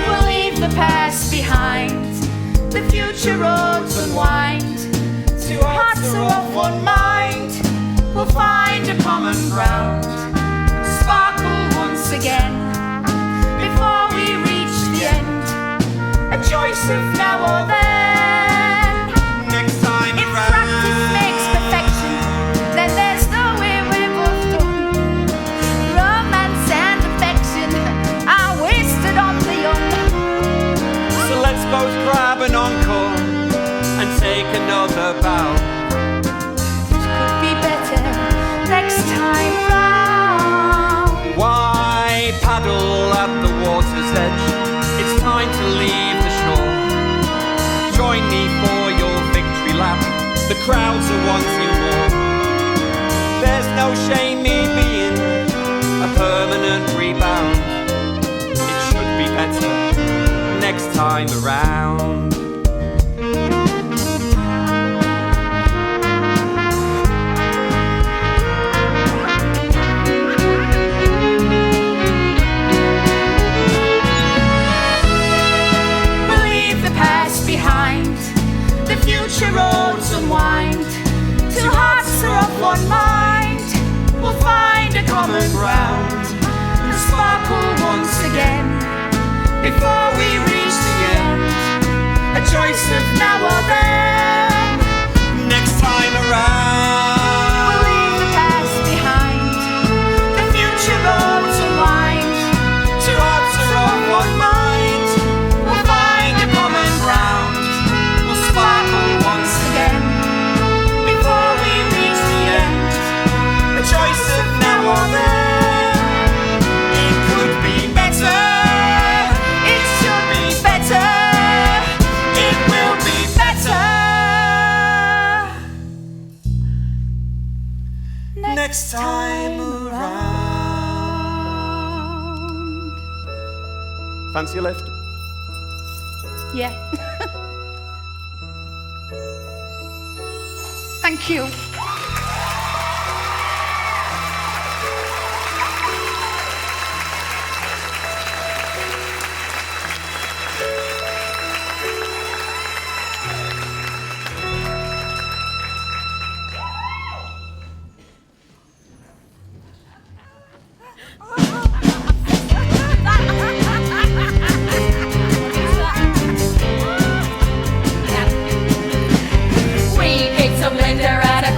We'll leave the past behind. The future roads unwind. Two hearts are of one mind. We'll find a common ground. Sparkle once again before we reach the end. A choice of now or then. Next time If around. practice makes perfection, then there's no way we're both done. Romance and affection are wasted on the young. So let's both grab an encore and take another bow. Could be better next time round. Why paddle at the water's edge? It's time to leave the shore. Join me for your victory lap. The crowds are wanting more. There's no shame in being a permanent rebound. It should be better next time around. We'll leave the past behind. The future roads unwind. Two hearts are of one mind. We'll find a common ground and sparkle once again before we reach the end. A choice of now or then. Next time around. We'll leave the past behind. The future roads unwind. Two hearts are of one mind. We'll find a common ground. We'll sparkle once Again before we reach the end. A choice of now or then. It could be better. It should be better. It will be Better next time around. Fancy a lift? Yeah. Thank you. We picked some litter at a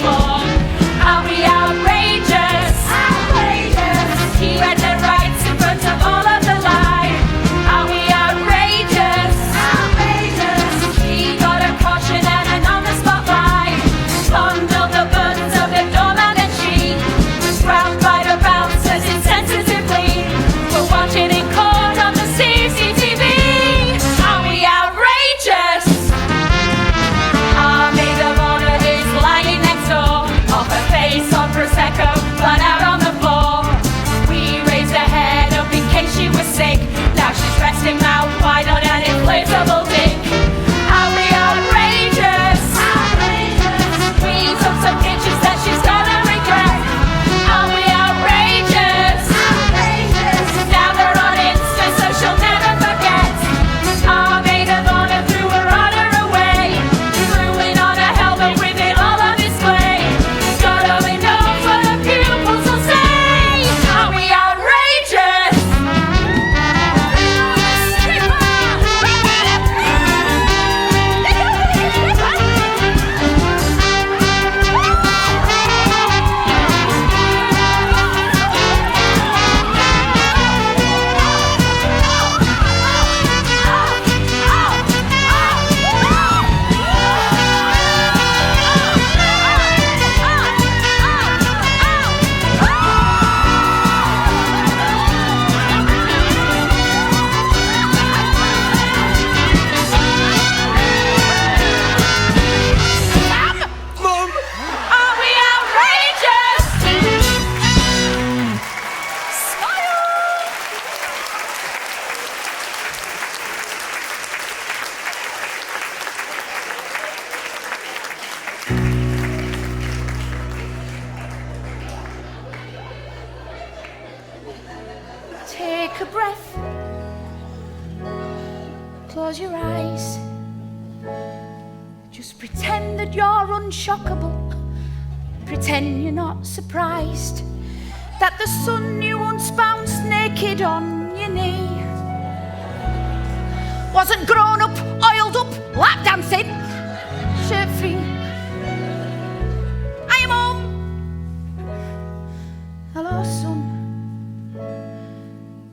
floor. Are we outrageous? Outrageous. He read their rights in front of all of the line. Are we outrageous? Outrageous. He got a caution and an on-the-spot line. Fondled the buttons of the doorman and she was grabbed by the bouncers insensitively for watching in court on the CCTV. Are we outrageous? Our maid of honor is lying next door, off her face on Prosecco, blood out on the floor. We raised her head up in case she was sick. Now she's resting mouth wide on an inflatable dick. Are we outrageous? Outrageous. We took some pictures that she's gonna regret. Are we outrageous? Outrageous. Now they're on Insta, so she'll never forget. Our maid of honor threw her honor away, ruin on her helmet with it all on display. God only knows what her pupils will say. Are we outrageous? Mum! Are we outrageous? Take a breath. Close your eyes. Just pretend that you're unshockable. Pretend you're not surprised that the sun you once bounced naked on your knee wasn't grown up, oiled up, lap dancing, shirt free. I am home. Hello, son.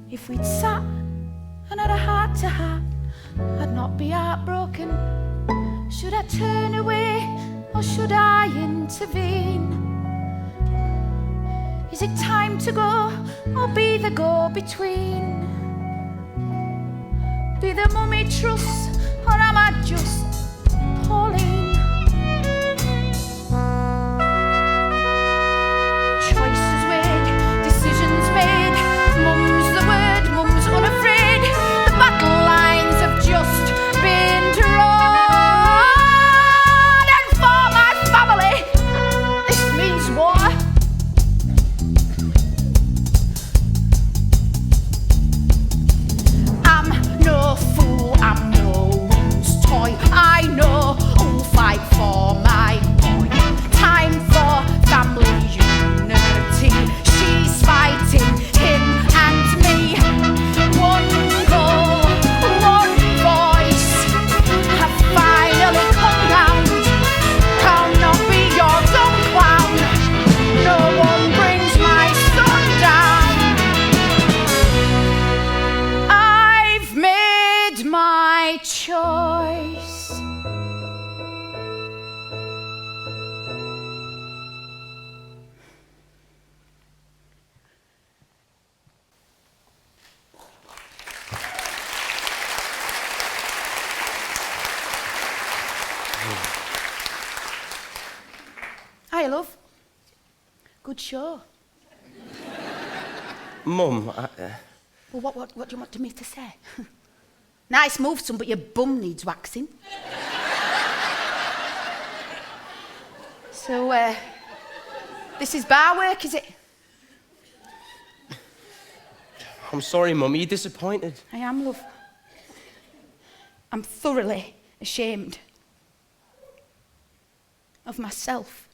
If we'd sat and had a heart to heart, I'd not be heartbroken. Should I turn away or should I intervene? Is it time to go or be the go-between? Be the mummy truss or am I just Pauline? Choices weighed, decisions made. Mum's the word, mum's unafraid. The battle lines have just been drawn. And for my family, this means war. I'm no fool, I'm no woman's toy. I know who'll fight for my boy. Time for family unity. She's fighting him and me. One goal, one voice. Have finally come round. I'll not be your dumb clown. No one brings my son down. I've made my choice. Hi, love. Good show. Mum, Well, what do you want me to say? Nice move, son, but your bum needs waxing. So, this is bar work, is it? I'm sorry, Mum. Are you disappointed? I am, love. I'm thoroughly ashamed of myself.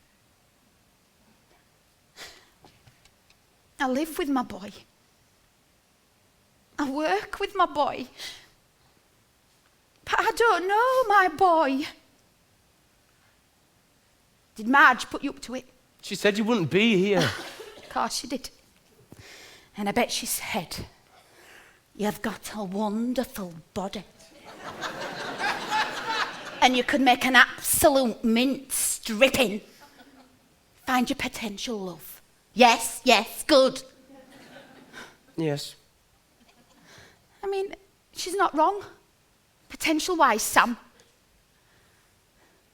I live with my boy. I work with my boy. But I don't know my boy. Did Marge put you up to it? She said you wouldn't be here. Of course she did. And I bet she said, you've got a wonderful body. And you could make an absolute mint stripping. Find your potential, love. Yes, yes, good. Yes. I mean, she's not wrong. Potential-wise, Sam.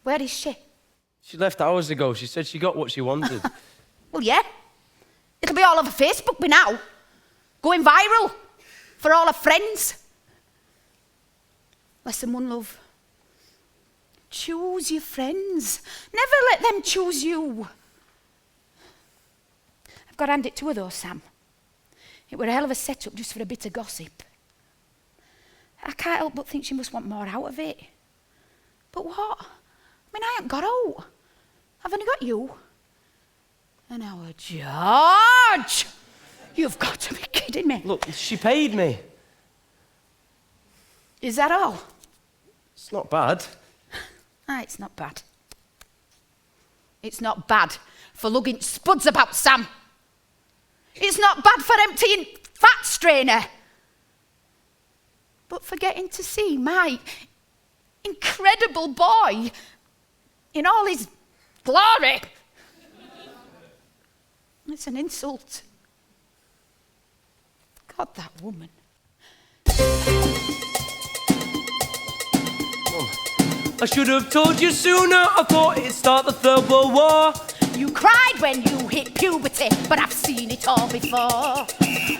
Where is she? She left hours ago. She said she got what she wanted. Well, yeah. It'll be all over Facebook by now. Going viral for all her friends. Lesson one, love. Choose your friends. Never let them choose you. I've got to hand it to her though, Sam. It were a hell of a setup just for a bit of gossip. I can't help but think she must want more out of it. But what? I mean, I ain't got out. I've only got you. And our George! You've got to be kidding me. Look, she paid me. Is that all? It's not bad. Ah, it's not bad. It's not bad for lugging spuds about, Sam. It's not bad for emptying fat strainer. But for getting to see my incredible boy in all his glory. It's an insult. God, that woman. I should have told you sooner. I thought it'd start the Third World War. You cried when you hit puberty, but I've seen it all before.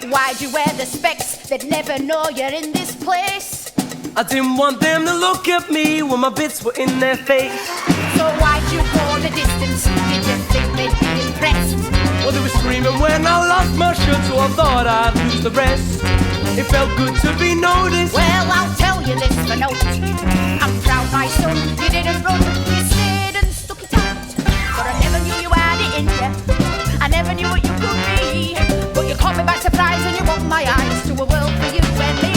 Why'd you wear the specs? They'd never know you're in this place. I didn't want them to look at me when my bits were in their face. So why'd you go the distance? Did you think they'd be impressed? Well, they were screaming when I lost my shirt, so I thought I'd lose the rest. It felt good to be noticed. Well, I'll tell you this for note. I'm proud, my son, you didn't run. You stayed and stuck it out. But I never knew you had it in you. I never knew what you could be. But you caught me by surprise and you opened my eyes to a world for you and me.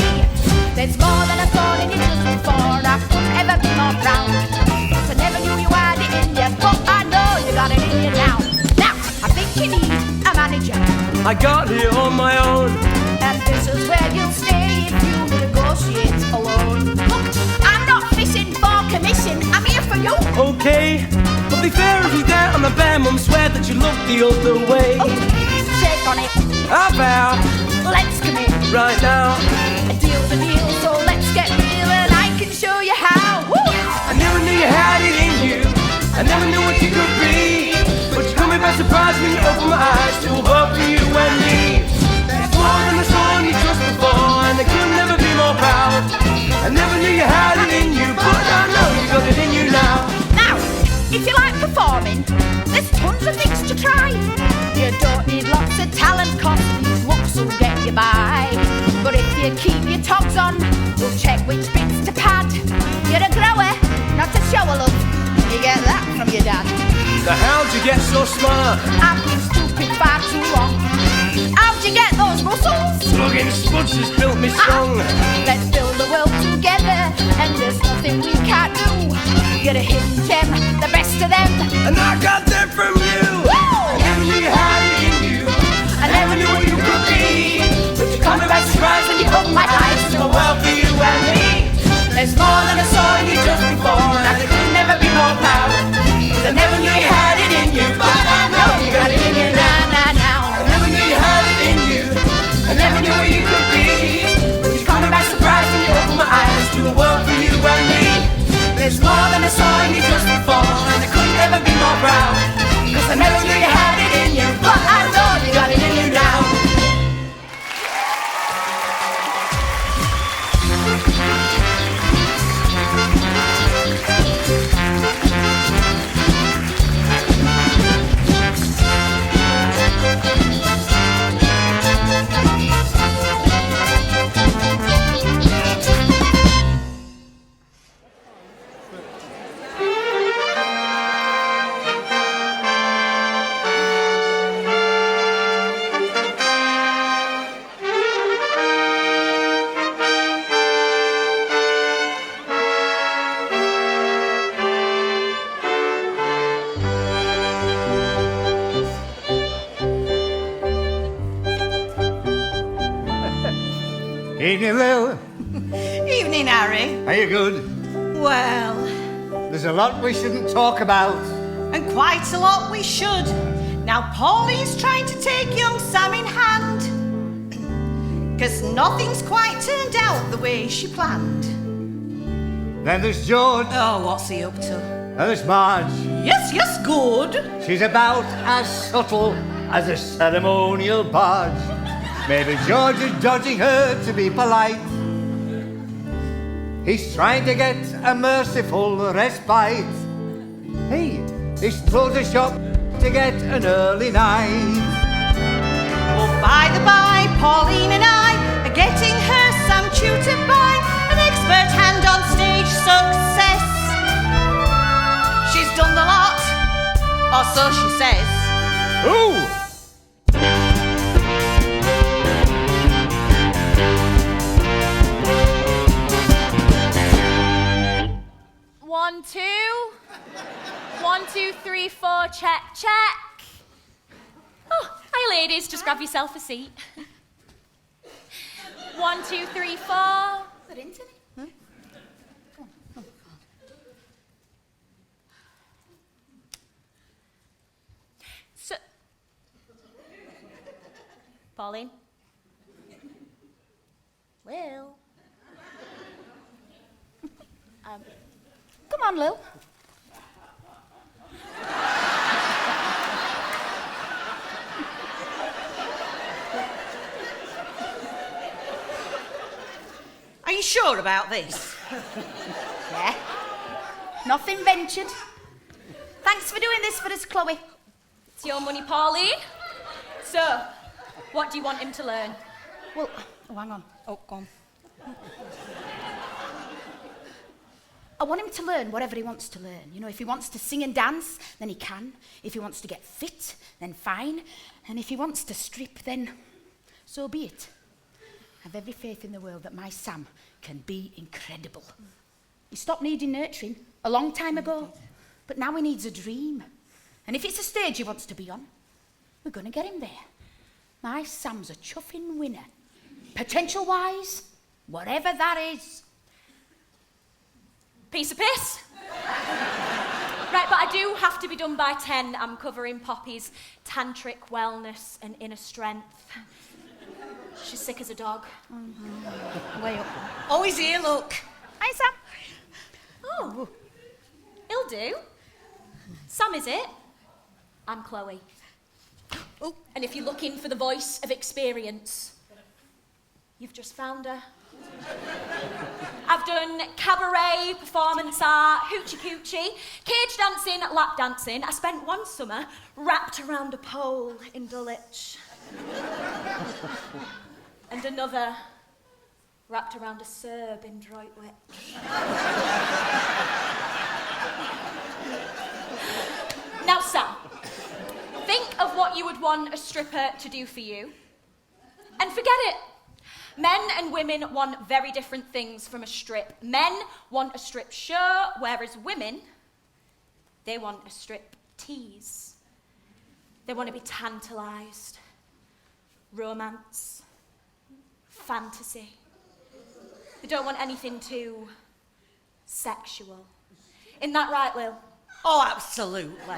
There's more than I thought in you just before. I couldn't ever be more proud. I never knew you had it in you, but I know you got it in you now. Now, I think you need a manager. I got here on my own. And this is where you'll stay if you negotiate alone. Look, I'm not fishing for commission, I'm here for you. Okay, but be fair if you dare on a bare mum, swear that you look the other way. Oh, shake on it. I vow. Let's commit. Right now. A deal's a deal, so let's get real and I can show you how. Woo! I never knew you had it in you. I never knew what you could be. But you caught me by surprise when you opened my eyes to a world for you and me. It's more than I saw you just before, and I could never be more proud. I never knew you had it in you, but I know you got it in you now. Now, if you like performing, there's tons of things to try. You don't need lots of talent, cause these looks will get you by. But if you keep your togs on, we'll check which bits to pad. You're a grower, not a shower, love. You get that from your dad. So how'd you get so smart? I've been stupid far too long. How'd you get those muscles? Slugging spuds has built me strong. Let's build the world together, and there's nothing we can't do. You're a hidden gem, the best of them. And I got them from you. Woo! I never knew you had it in you. I never knew what you could be. But you caught me by surprise and you opened my eyes to a world for you and me. There's more than I saw in you just before, and I could never be more proud. I never knew you had it in you, but I know you got it in you now. I never knew you had it in you. I never knew what you could be. But you caught me by surprise and you opened my eyes to a world for you and me. There's more than I saw in you just before. Evening, Lill. Evening, Harry. Are you good? Well, There's a lot we shouldn't talk about. and quite a lot we should. Now, Pauline's trying to take young Sam in hand. 'Cause nothing's quite turned out the way she planned. Then there's George. Oh, what's he up to? And there's Marge. Yes, good. She's about as subtle as a ceremonial barge. Maybe George is dodging her to be polite. He's trying to get a merciful respite. He's closed the shop to get an early night. Oh, by the by, Pauline and I are getting her Sam tutored by an expert hand on stage success. She's done the lot, or so she says. Ooh! 1, 2. 1, 2, 3, 4, check. Oh, hi ladies, just grab yourself a seat. 1, 2, 3, 4. Good, isn't it? Huh? So, Pauline. Lill. Come on, Lill. Are you sure about this? Yeah. Nothing ventured. Thanks for doing this for us, Chloe. It's your money, Pauline. So, what do you want him to learn? Well, oh, hang on. Oh, go on. I want him to learn whatever he wants to learn. You know, if he wants to sing and dance, then he can. If he wants to get fit, then fine. And if he wants to strip, then so be it. I have every faith in the world that my Sam can be incredible. He stopped needing nurturing a long time ago, but now he needs a dream. And if it's a stage he wants to be on, we're going to get him there. My Sam's a chuffing winner. Potential-wise, whatever that is. Piece of piss. Right, but I do have to be done by 10. I'm covering Poppy's tantric wellness and inner strength. She's sick as a dog. Way up. Oh, he's here, look. Hi, Sam. Oh, he'll do. Sam, is it? I'm Chloe. Oh, and if you're looking for the voice of experience, you've just found her. I've done cabaret, performance art, hoochie coochie, cage dancing, lap dancing. I spent one summer wrapped around a pole in Dulwich. And another wrapped around a Serb in Droitwich. Now, Sam, think of what you would want a stripper to do for you, and forget it. Men and women want very different things from a strip. Men want a strip shirt, whereas women, they want a strip tease. They want to be tantalised. Romance. Fantasy. They don't want anything too sexual. Isn't that right, Lill? Oh, absolutely.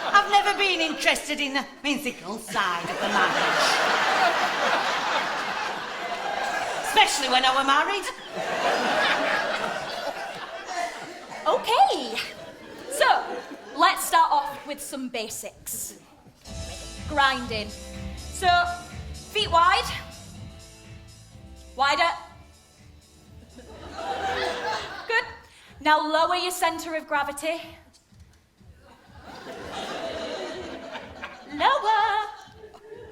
I've never been interested in the physical side of the marriage. Especially when I were married. Okay. So, let's start off with some basics. Grinding. So, feet wide. Wider. Good. Now lower your centre of gravity. Lower.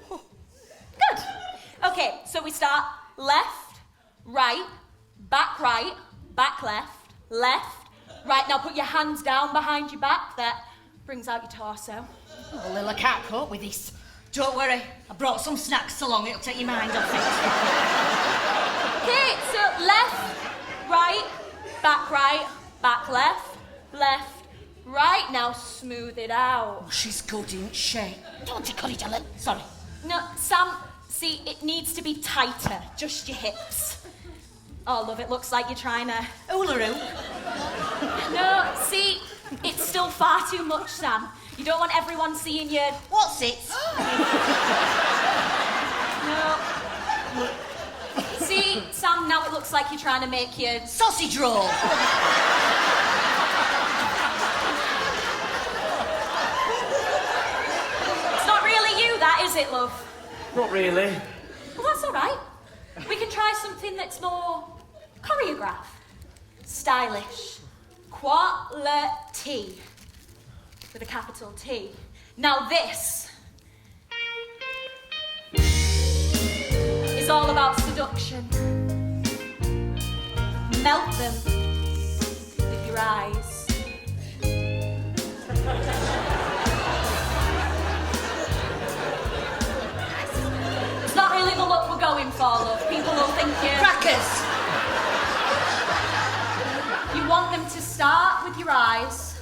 Good. Okay, so we start left, right, back, left, right. Now put your hands down behind your back. That brings out your torso. Oh, Lill, I can't cope with this. Don't worry, I brought some snacks along, it'll take your mind off it. Okay, so left, right, back, left, right. Now smooth it out. Oh, she's good, isn't she? Don't you call it a Lill? Sorry. No, Sam, See, it needs to be tighter, just your hips. Oh, love, it looks like you're trying to hula-hoop. No, see, it's still far too much, Sam. You don't want everyone seeing your... What's it? No. See, Sam, now it looks like you're trying to make your... Sausage roll. It's not really you, that, is it, love? Not really. Well, that's all right. We can try something that's more choreographed, stylish, quality, with a capital T. Now this is all about seduction. Melt them with your eyes. It's not really the look we're going for, love. People will think you're... Crackers. You want them to start with your eyes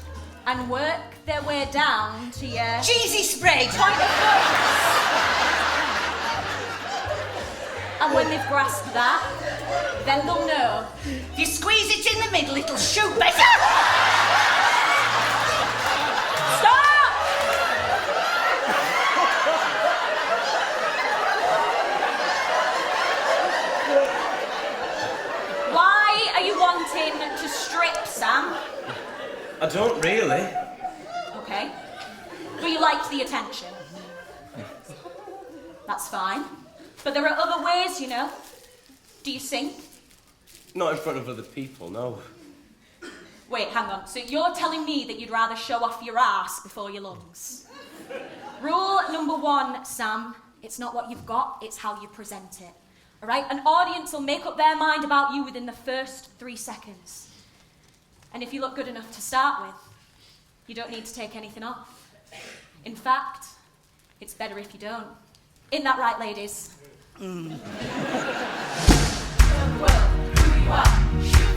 and work their way down to your... Cheesy spread. Point of focus. And when they've grasped that, then they'll know. If you squeeze it in the middle, it'll shoot better. Stop! Why are you wanting to strip, Sam? I don't really. Okay. But you liked the attention. That's fine. But there are other ways, you know. Do you sing? Not in front of other people, no. Wait, hang on. So you're telling me that you'd rather show off your ass before your lungs? Rule number 1, Sam. It's not what you've got, it's how you present it. All right? An audience will make up their mind about you within the first 3 seconds. And if you look good enough to start with, you don't need to take anything off. In fact, it's better if you don't. Isn't that right, ladies? Shoot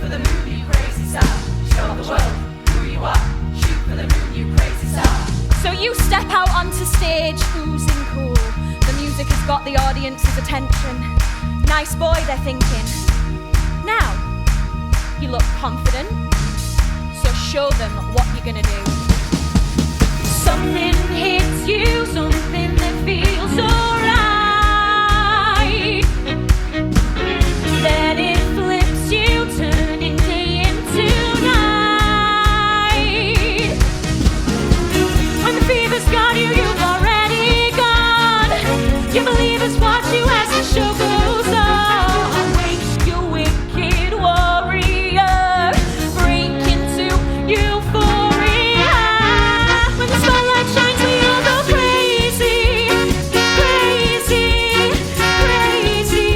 for the moon, you crazy sound. Show the world who you are. Shoot for the moon, you crazy sound. So you step out onto stage, oozing cool. The music has got the audience's attention. Nice boy, they're thinking. Now, you look confident, so show them what you're gonna do. Something hits you, something that feels alright. Then it flips you, turning day into night. When the fever's got you, you've already gone. You believe it's what you as the show goes on. Wake your wicked warrior, break into euphoria. When the spotlight shines, we all go crazy, crazy, crazy.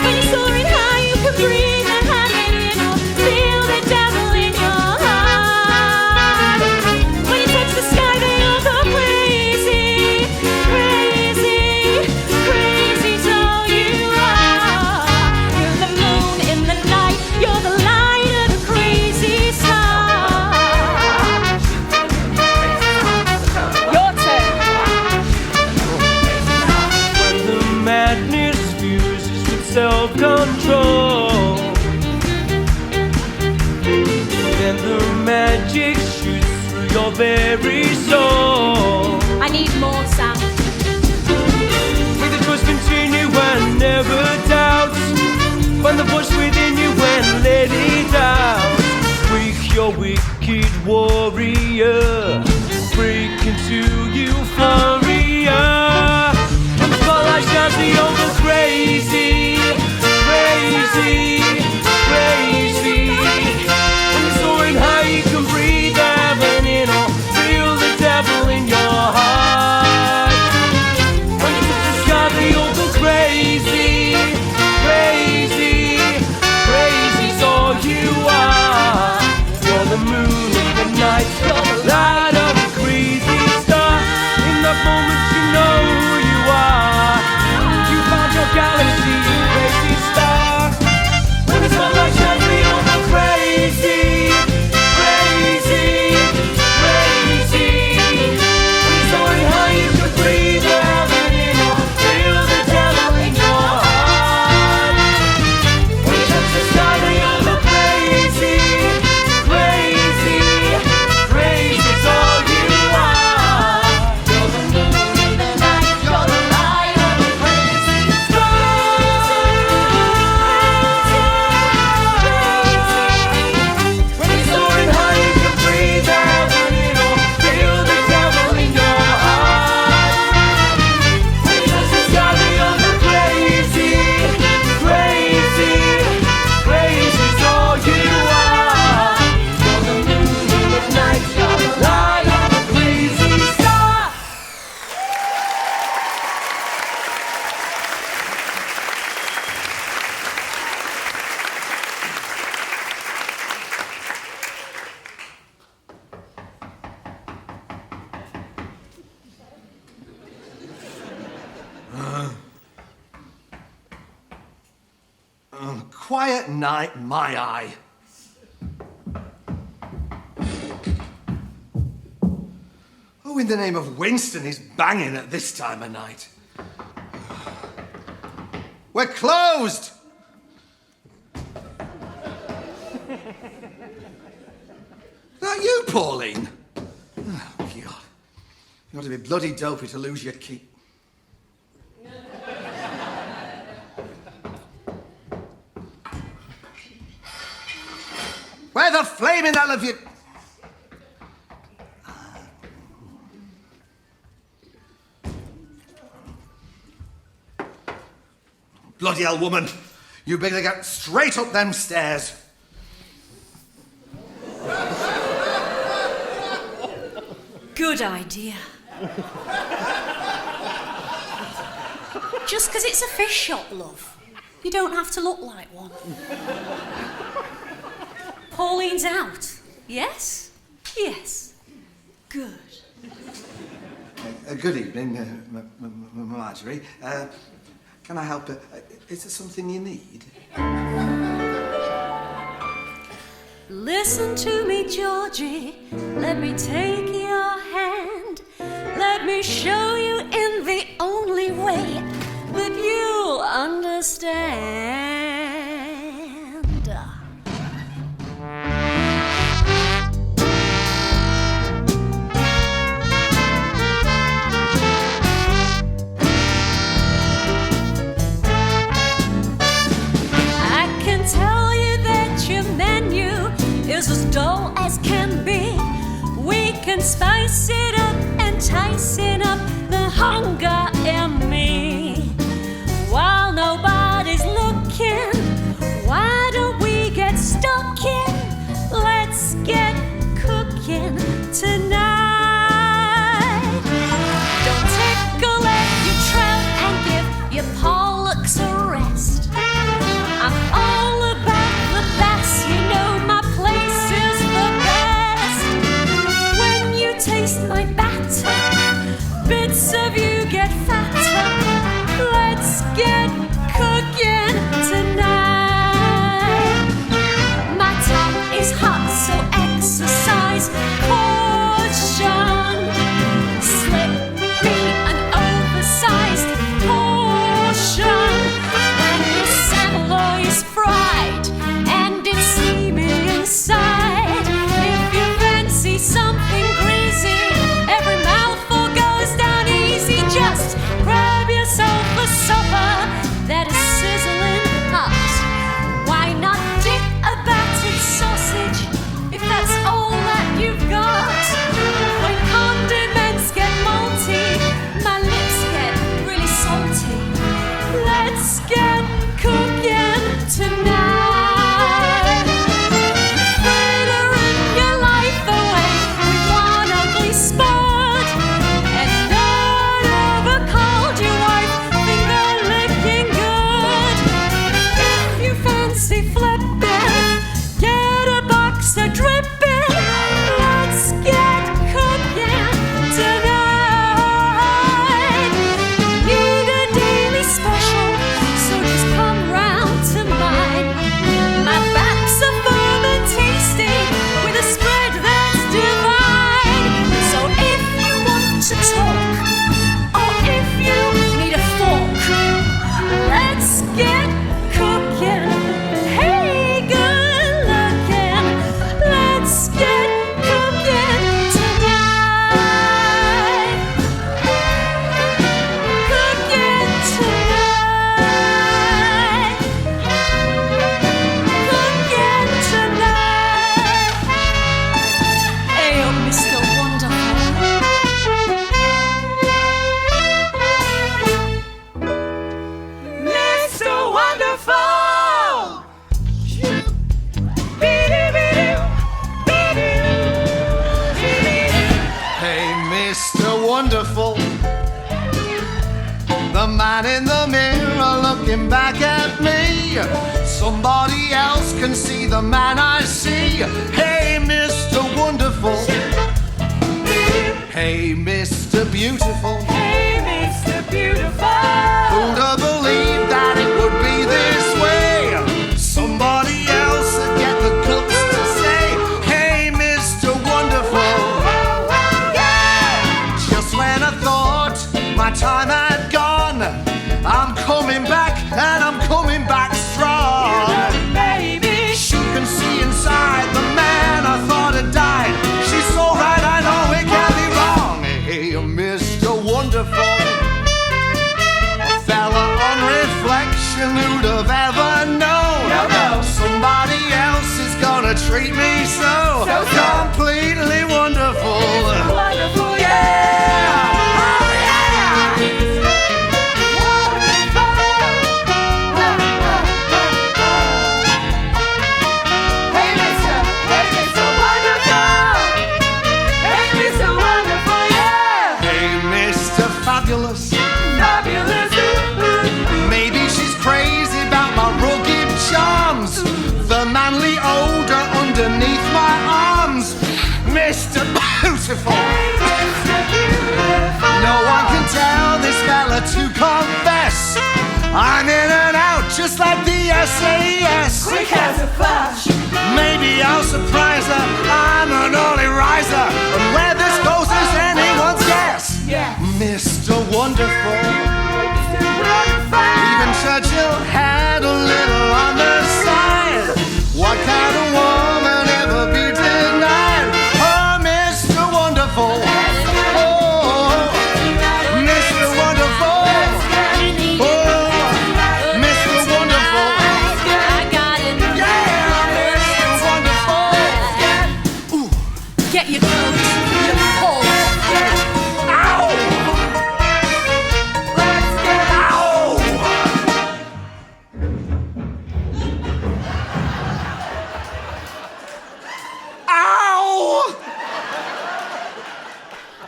When you're soaring high, you can breathe and hanging in. Feel the devil in your heart. When you touch the sky, they all go crazy, crazy, crazy's all you are. You're the moon in the night, you're the light of the crazy star. Your turn. When the madness fuses with self-control, then the magic shoots through your very soul. I need more, Sam. With the trust continue and never doubt. Find the voice within you and let it out. Wake your wicked warrior, break into euphoria. When the spotlight shines, we all go crazy, crazy, crazy. When you're soaring high, you can breathe heaven in or feel the devil in your heart. When you touch the sky, they all go crazy, crazy, crazy's all you are. You're the moon in the night, you're the light of a crazy star. In that quiet night, my eye. Who in the name of Winston is banging at this time of night? We're closed! That you, Pauline? Oh, God. You ought to be bloody dopey to lose your key. Where the flaming hell have you... Bloody hell, woman. You better get straight up them stairs. Good idea. Just 'cause it's a fish shop, love, you don't have to look like one. Pauline's out. Yes? Yes. Good. Good evening, Marjorie. Can I help? Is there something you need? Listen to me, Georgie. Let me take your hand. Let me show you in the only way that you'll understand. I can tell you that your menu is as dull as can be. We can spice it up, enticing up the hunger in me. While nobody's looking, why don't we get stuck in? Let's get cooking tonight. Don't tickle at your trout and give your pollocks a rest. I'm all about the bass, you know my place is the best. When you taste my batter, bits of you get fatter. Let's get cooking tonight. My top is hot, so exercise caution. Slippery and oversized portion. When your saveloy's fried and it's steamy inside. If you fancy something greasy, every mouthful goes down easy. Just grab yourself a supper that is sizzling hot. Why not dip a battered sausage if that's all that you've got? When condiments get malty, my lips get really salty. Let's get cooking tonight. Frittering your life away with one ugly spot, and none ever called your wife finger licking good. If you fancy flipping, get a box of dripping. Let's get cooking tonight. Need a daily special, so just come round to mine. My back's a firm and tasty with a spread that's divine. So if you want to talk, or if you need a fork, let's get cooking. Hey, good looking, let's get cooking tonight. Cooking tonight. Cooking tonight. Hey, oh, Mr. Wonderful. Mr. Wonderful. Hey, Mr. Wonderful. The man in the mirror looking back at me. Somebody else can see the man I see. Hey, Mr. Wonderful. Hey, Mr. Beautiful. Hey, Mr. Beautiful. Who'd have believed that it would be this way? Some ever treat me so, completely wonderful. Wonderful, yeah! Oh, yeah! Hey, Mr. Wonderful! Hey, Mr. Wonderful, yeah! Hey, Mr. Fabulous. Fabulous, Maybe she's crazy about my rugged charms. The manly odor underneath my arms. Mr. Beautiful. No one can tell this fella to confess. I'm in and out just like the SAS. quick as a flash. Maybe I'll surprise her. I'm an early riser. And where this goes is anyone's guess. Yeah. Mr. Wonderful. Even Churchill had a little on the side. What kind of woman ever be denied? Oh, Mr. Wonderful. Oh, Mr. Wonderful. Oh, Mr. Wonderful. Yeah, Mr. Wonderful. Get your coat, you pull. Ow! Ow!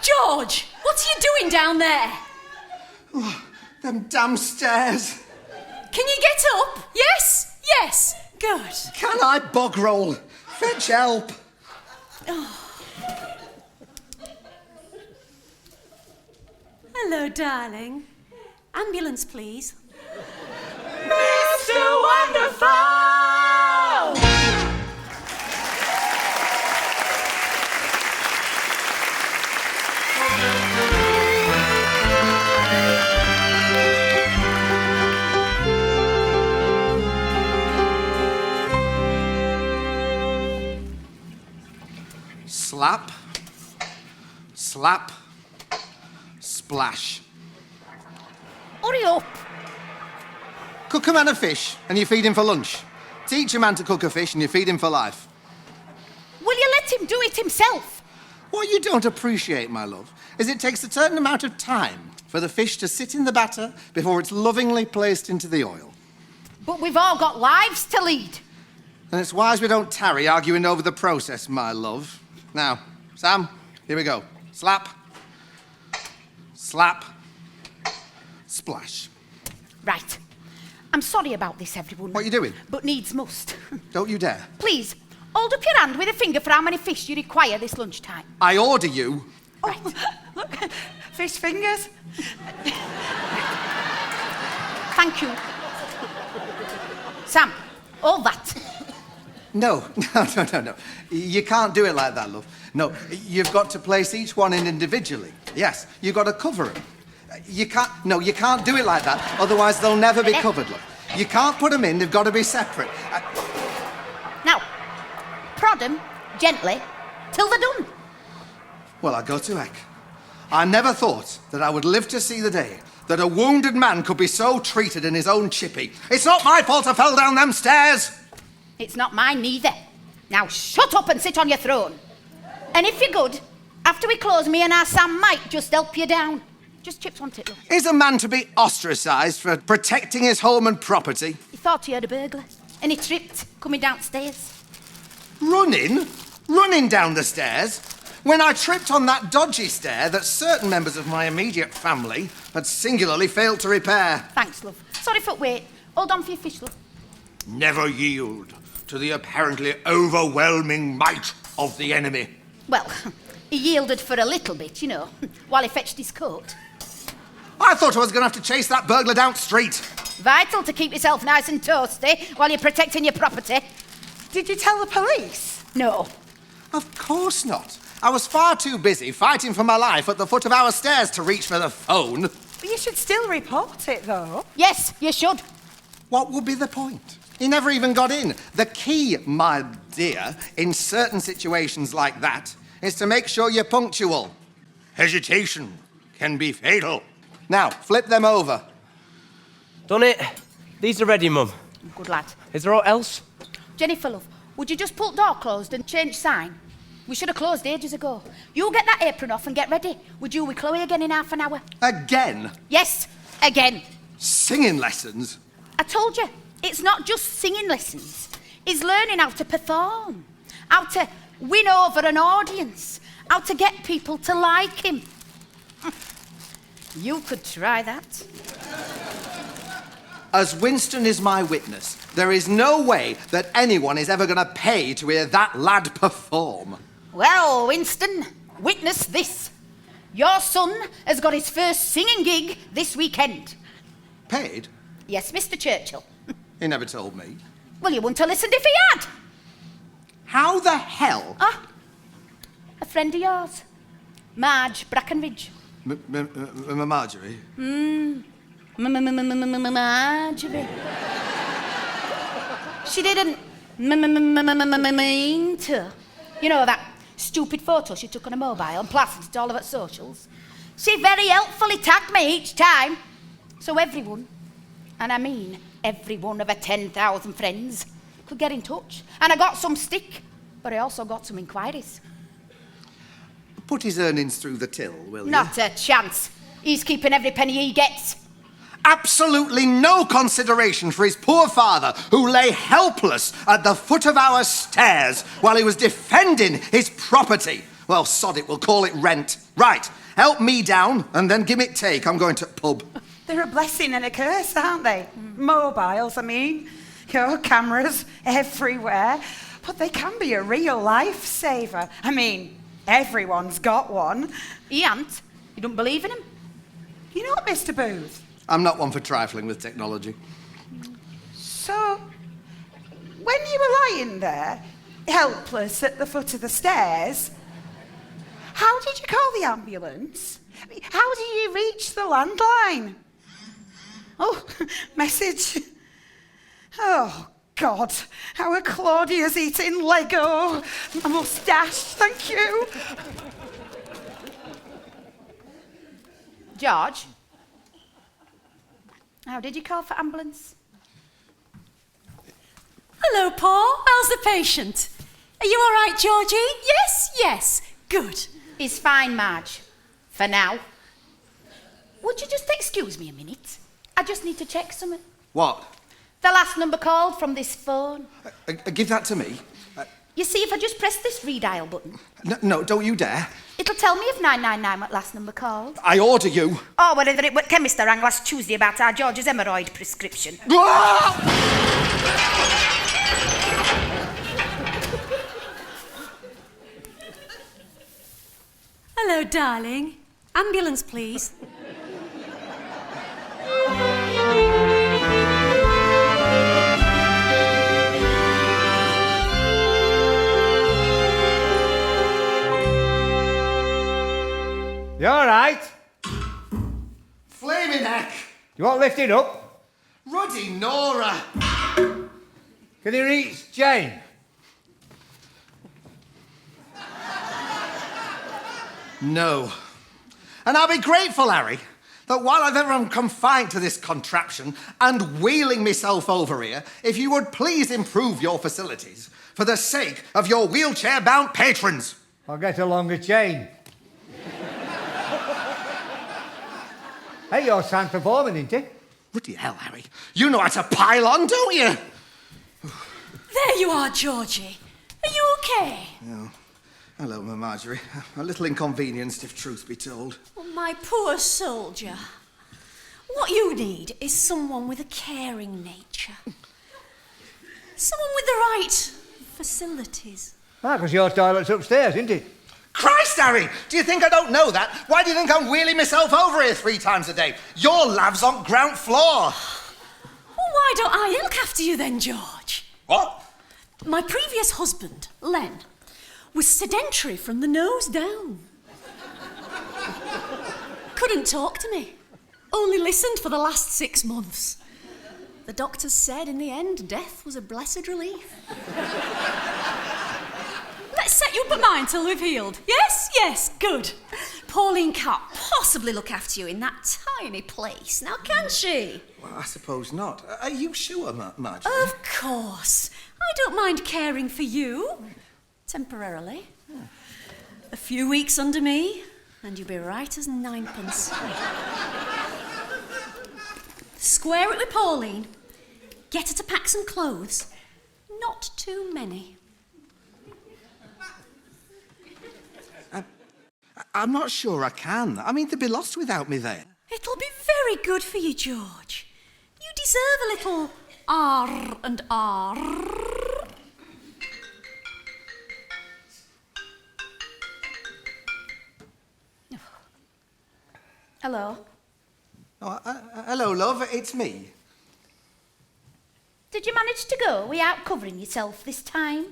George, what are you doing down there? Them damn stairs. Can you get up? Yes? Yes. Good. Can I bog roll? Fetch help. Hello, darling. Ambulance, please. Mr. Wonderful! Slap, slap, splash. Hurry up. Cook a man a fish and you feed him for lunch. Teach a man to cook a fish and you feed him for life. Will you let him do it himself? What you don't appreciate, my love, is it takes a certain amount of time for the fish to sit in the batter before it's lovingly placed into the oil. But we've all got lives to lead. And it's wise we don't tarry arguing over the process, my love. Now, Sam, here we go. Slap, slap, splash. Right. I'm sorry about this, everyone. What are you doing? But needs must. Don't you dare. Please, hold up your hand with a finger for how many fish you require this lunchtime. I order you. Right. Look, fish fingers. Thank you. Sam, all that. No. You can't do it like that, love. No, you've got to place each one in individually. Yes, you've got to cover them. You can't do it like that, otherwise they'll never be covered, love. You can't put them in, they've got to be separate. Now, prod them gently till they're done. Well, I go to heck. I never thought that I would live to see the day that a wounded man could be so treated in his own chippy. It's not my fault I fell down them stairs. It's not mine neither. Now shut up and sit on your throne. And if you're good, after we close, me and our Sam might just help you down. Just chips on it, love. Is a man to be ostracised for protecting his home and property? He thought he heard a burglar, and he tripped coming downstairs. Running? Running down the stairs? When I tripped on that dodgy stair that certain members of my immediate family had singularly failed to repair. Thanks, love. Sorry for wait. Hold on for your fish, love. Never yield to the apparently overwhelming might of the enemy. Well, he yielded for a little bit, you know, while he fetched his coat. I thought I was going to have to chase that burglar down the street. Vital to keep yourself nice and toasty while you're protecting your property. Did you tell the police? No. Of course not. I was far too busy fighting for my life at the foot of our stairs to reach for the phone. But you should still report it, though. Yes, you should. What would be the point? He never even got in. The key, my dear, in certain situations like that, is to make sure you're punctual. Hesitation can be fatal. Now, flip them over. Done it. These are ready, Mum. Good lad. Is there aught else? Jennifer, love, would you just pull the door closed and change sign? We should have closed ages ago. You get that apron off and get ready. We're due with Chloe again in half an hour. Again? Yes, again. Singing lessons? I told you, it's not just singing lessons. It's learning how to perform, how to win over an audience, how to get people to like him. You could try that. As Winston is my witness, there is no way that anyone is ever going to pay to hear that lad perform. Well, Winston, witness this. Your son has got his first singing gig this weekend. Paid? Yes, Mr. Churchill. He never told me. Well, you wouldn't have listened if he had. How the hell? A friend of yours, Marge Brackenridge. Marjorie? Marjorie. She didn't mean to. You know that stupid photo she took on a mobile and plastered it all over socials? She very helpfully tagged me each time. So everyone, and I mean every one of her 10,000 friends, could get in touch. And I got some stick, but I also got some inquiries. Put his earnings through the till, will you? Not a chance. He's keeping every penny he gets. Absolutely no consideration for his poor father, who lay helpless at the foot of our stairs while he was defending his property. Well, sod it, we'll call it rent. Right, help me down and then give it take. I'm going to pub. They're a blessing and a curse, aren't they? Mobiles, I mean. Cameras everywhere. But they can be a real lifesaver. I mean, everyone's got one. He ain't. You don't believe in him? You not, Mr. Booth? I'm not one for trifling with technology. So, when you were lying there, helpless at the foot of the stairs, how did you call the ambulance? How did you reach the landline? Oh, message. Oh, God. Our Claudia's eating Lego. A moustache, thank you. George? How did you call for ambulance? Hello, Paul. How's the patient? Are you all right, Georgie? Yes, yes. Good. He's fine, Marge. For now. Would you just excuse me a minute? I just need to check something. What? The last number called from this phone. Give that to me. You see, if I just press this redial button... No, don't you dare. It'll tell me if 999 what last number called. I order you. Oh, whether it what chemist rang last Tuesday about our George's hemorrhoid prescription. Hello, darling. Ambulance, please. You all right? Flaming heck. You want lifted up? Ruddy Nora. Can you reach Jane? No. And I'll be grateful, Harry, that while I've ever confined to this contraption and wheeling myself over here, if you would please improve your facilities for the sake of your wheelchair-bound patrons. I'll get a longer chain. Hey, your son performing, isn't he? Bloody hell, Harry. You know how to pile on, don't you? There you are, Georgie. Are you okay? Oh. Hello, my Marjorie. A little inconvenienced, if truth be told. Oh, my poor soldier. What you need is someone with a caring nature. Someone with the right facilities. Ah, because your toilet's upstairs, isn't it? Christ, Harry! Do you think I don't know that? Why do you think I'm wheeling myself over here 3 times a day? Your lav's on ground floor. Well, why don't I look after you then, George? What? My previous husband, Len, was sedentary from the nose down. Couldn't talk to me. Only listened for the last 6 months. The doctors said in the end, death was a blessed relief. Let's set you up a mind till we've healed. Yes, yes, good. Pauline can't possibly look after you in that tiny place, now can she? Well, I suppose not. Are you sure, Marjorie? Of course. I don't mind caring for you. Temporarily. A few weeks under me, and you'll be right as ninepence. Square it with Pauline. Get her to pack some clothes. Not too many. I'm not sure I can. I mean, they'd be lost without me there. It'll be very good for you, George. You deserve a little R and R. Hello. Oh, hello, love. It's me. Did you manage to go without covering yourself this time?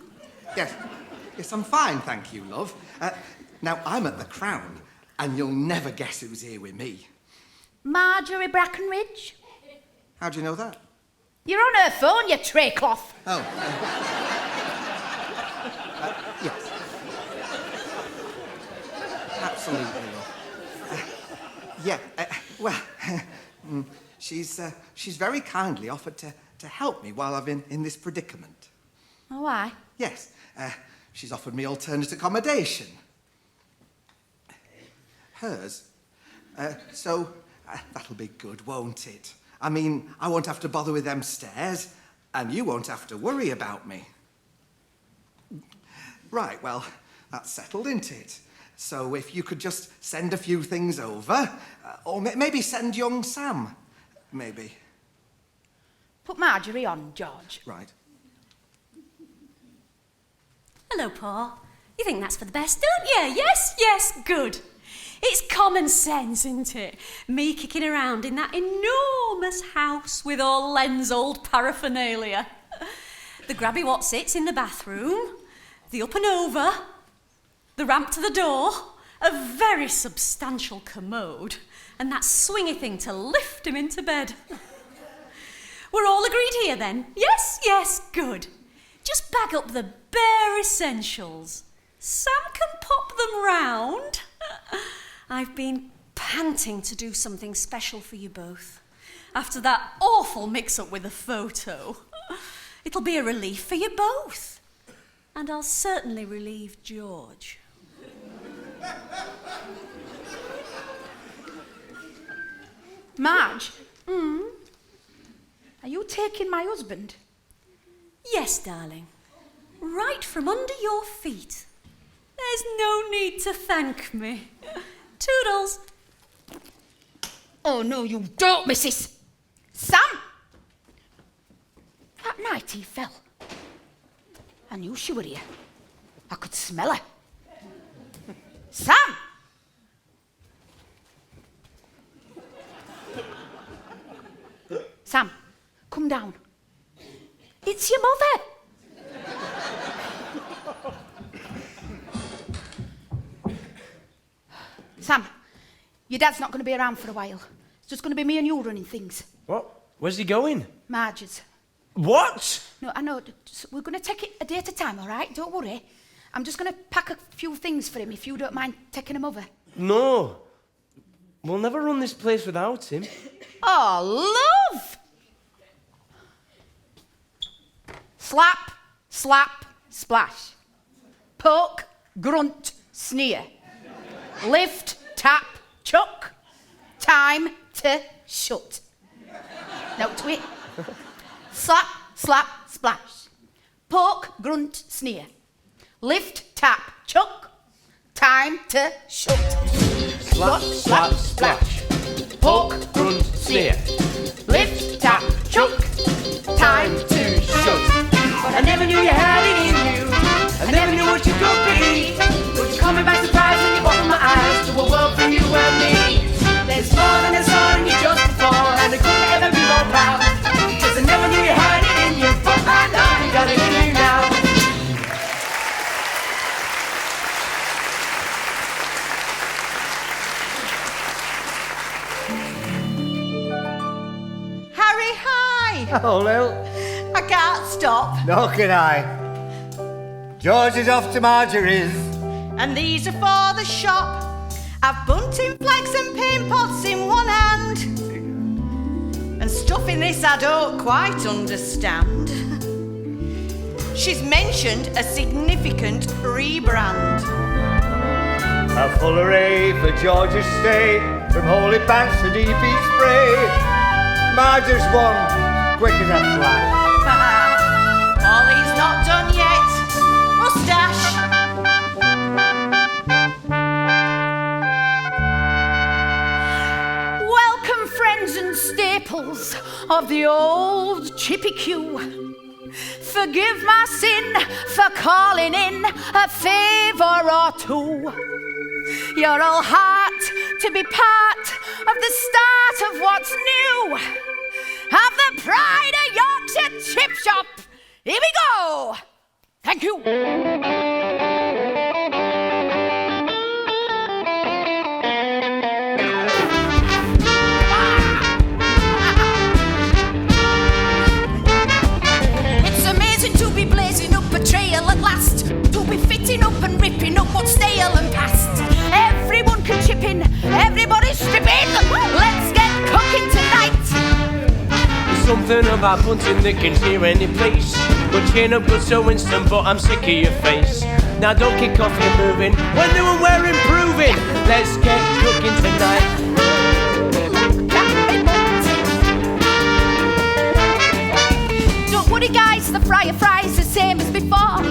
Yes. Yes, I'm fine, thank you, love. Now, I'm at the Crown, and you'll never guess who's here with me. Marjorie Brackenridge? How do you know that? You're on her phone, you traycloth. Oh. Yes. Absolutely, love. Yeah, well, she's very kindly offered to help me while I'm in this predicament. Oh, why? Yes, she's offered me alternate accommodation. Hers. So that'll be good, won't it? I mean, I won't have to bother with them stairs, and you won't have to worry about me. Right, well, that's settled, isn't it? So if you could just send a few things over, or maybe send young Sam, maybe. Put Marjorie on, George. Right. Hello, Pa. You think that's for the best, don't you? Yes, yes, good. It's common sense, isn't it? Me kicking around in that enormous house with all Len's old paraphernalia. The grabby whatsits in the bathroom, the up and over, the ramp to the door, a very substantial commode, and that swingy thing to lift him into bed. We're all agreed here then? Yes, yes, good. Just bag up the bare essentials. Sam can pop them round. I've been panting to do something special for you both. After that awful mix-up with the photo. It'll be a relief for you both. And I'll certainly relieve George. Marge? Are you taking my husband? Yes, darling. Right from under your feet. There's no need to thank me. Toodles. Oh, no, you don't, Mrs. Sam! That night he fell. I knew she were here. I could smell her. Sam! Sam, come down. It's your mother. Sam, your dad's not going to be around for a while. It's just going to be me and you running things. What? Where's he going? Marge's. What? No, I know. We're going to take it a day at a time, all right? Don't worry. I'm just going to pack a few things for him if you don't mind taking him over. No. We'll never run this place without him. Oh, love! Slap, slap, splash. Poke, grunt, sneer. Lift, tap, chuck. Time to shut. Now to it. Slap, slap, splash. Poke, grunt, sneer. Lift, tap, chuck. Time to shut. Slap, slap, splash. Poke, grunt, sneer. Lift, tap, chuck. Time to shut. But I never knew you had it in you. I never knew what you could be. But you caught me by surprise when you opened my eyes to a world for you and me. There's more than I saw in you just before, and I couldn't ever be more proud. Cause I never knew you had it in you, but I know you got it in you now. Harry, hi! Hello, Lill. I can't stop. Nor can I. George is off to Marjorie's. And these are for the shop. I've bunting flags and paint pots in one hand. And stuff in this I don't quite understand. she's mentioned a significant rebrand. A full array for George's stay, from holy pants to DP spray. Marge's one, quick as a flash. Paulie's not done yet. Moustache. Welcome, friends and staples of the old chippy queue. Forgive my sin for calling in a favour or two. You're all heart to be part of the start of what's new. Have the pride of Yorkshire Chip Shop. Here we go. Thank you. It's amazing to be blazing up a trail at last, to be fitting up and ripping up what's stale and past. Everyone can chip in, everybody's stripping. Let's get cooking tonight. There's something about punting that can hear any place. But chin up good so instant, but I'm sick of your face. Now don't kick off your moving when new and we're improving. Let's get cooking tonight. Don't worry guys, the fryer fries the same as before.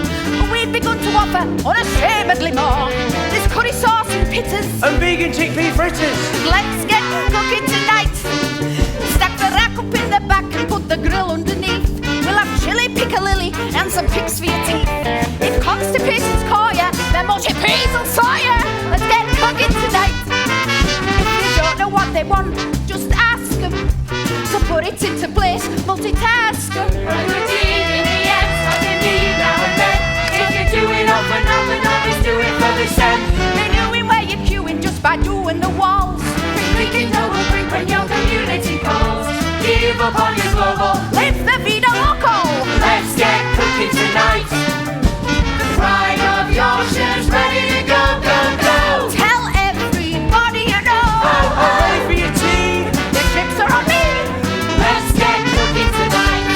We've begun to offer unashamedly more. There's curry sauce and pitters and vegan chickpea fritters. Let's get cooking tonight. Stack the rack up in the back and put the grill underneath. We'll have chili piccalilli and some picks for your teeth. If constipation's call ya, then multi peas will saw ya. Let's get cooking tonight. If you don't know what they want, just ask them. To put it into place, multitask them. Do it over and over and always do it for the same. Renewing where you're queuing just by doing the walls. Thinking double drink when your community calls. Give up on your global. Live the vida local. Let's get cooking tonight. The pride of Yorkshire's ready to go, go, go. Tell everybody you know. Ready for your tea? The chips are on me. Let's get cooking tonight.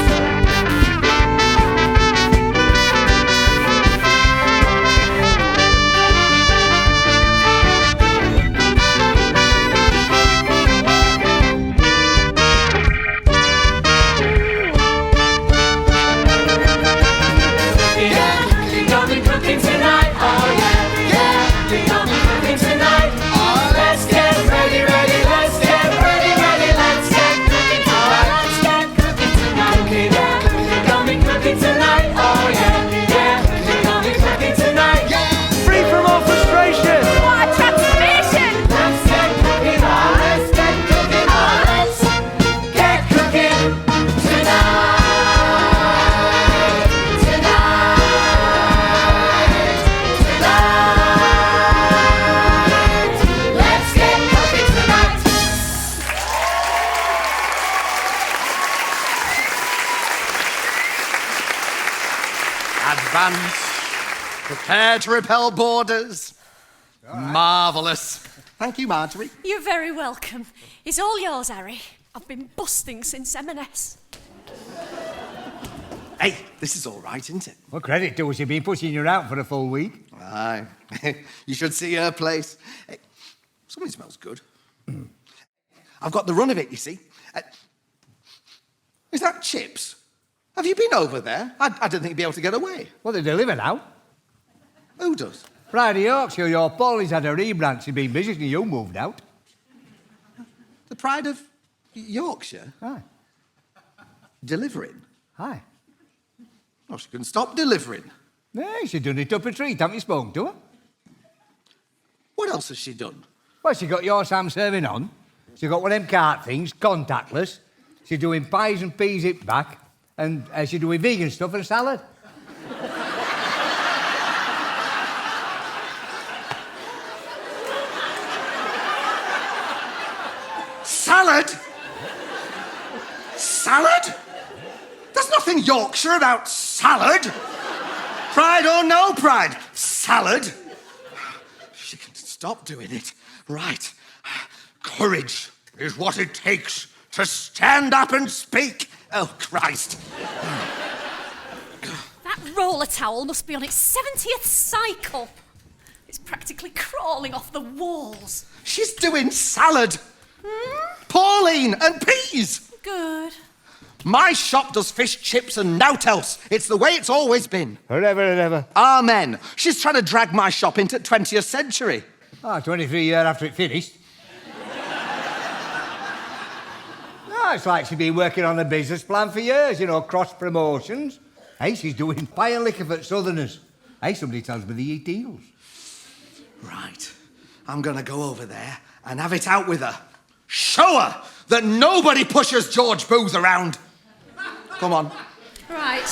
Prepare to repel borders. Marvellous. Thank you, Marjorie. You're very welcome. It's all yours, Harry. I've been busting since M&S. Hey, this is all right, isn't it? Well, credit to us, you've been pushing you out for a full week. Aye. You should see her place. Hey, something smells good. I've got the run of it, you see. Is that chips? Have you been over there? I didn't think you'd be able to get away. Well, they deliver now. Who does? Friday Yorkshire, your Paulie's had a rebrand. She's been busy since you moved out. The pride of Yorkshire? Aye. Delivering? Aye. Oh, she couldn't stop delivering. Yeah, she's done it up a treat. Haven't you spoken to her? What else has she done? Well, she got your Sam serving on. She got one of them cart things, contactless. She's doing pies and peas hip back. And she's doing vegan stuff and salad. Salad? Salad? There's nothing Yorkshire about salad. Pride or no pride, salad. She can stop doing it. Right. Courage is what it takes to stand up and speak. Oh, Christ. That roller towel must be on its 70th cycle. It's practically crawling off the walls. She's doing salad. Pauline and peas. Good. My shop does fish, chips and nought else. It's the way it's always been. Forever and ever. Amen. She's trying to drag my shop into 20th century. 23 years after it finished. No, it's like she's been working on a business plan for years, cross promotions. Hey, she's doing pie and liquor for Southerners. Hey, somebody tells me they eat deals. Right. I'm going to go over there and have it out with her. Show her that nobody pushes George Booth around. Come on. Right.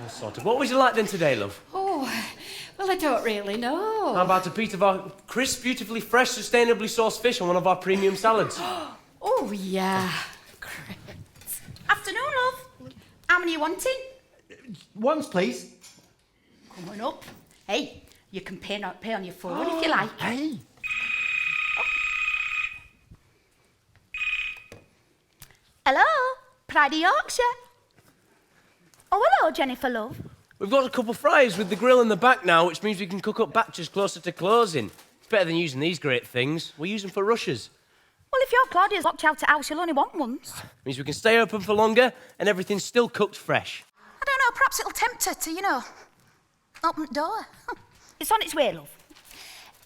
Sorted. What would you like then today, love? Oh, well, I don't really know. How about a piece of our crisp, beautifully fresh, sustainably sourced fish on one of our premium salads? Oh, yeah. Great. Afternoon, love. How many are you wanting? Once, please. Come on up. Hey, you can pay on your phone if you like. Hey. Hello, Pride of Yorkshire. Oh, hello, Jennifer, love. We've got a couple of fryers with the grill in the back now, which means we can cook up batches closer to closing. It's better than using these great things. We use them for rushes. Well, if your Claudia's locked you out at house, you'll only want once. Means we can stay open for longer and everything's still cooked fresh. I don't know, perhaps it'll tempt her to, open the door. It's on its way, love.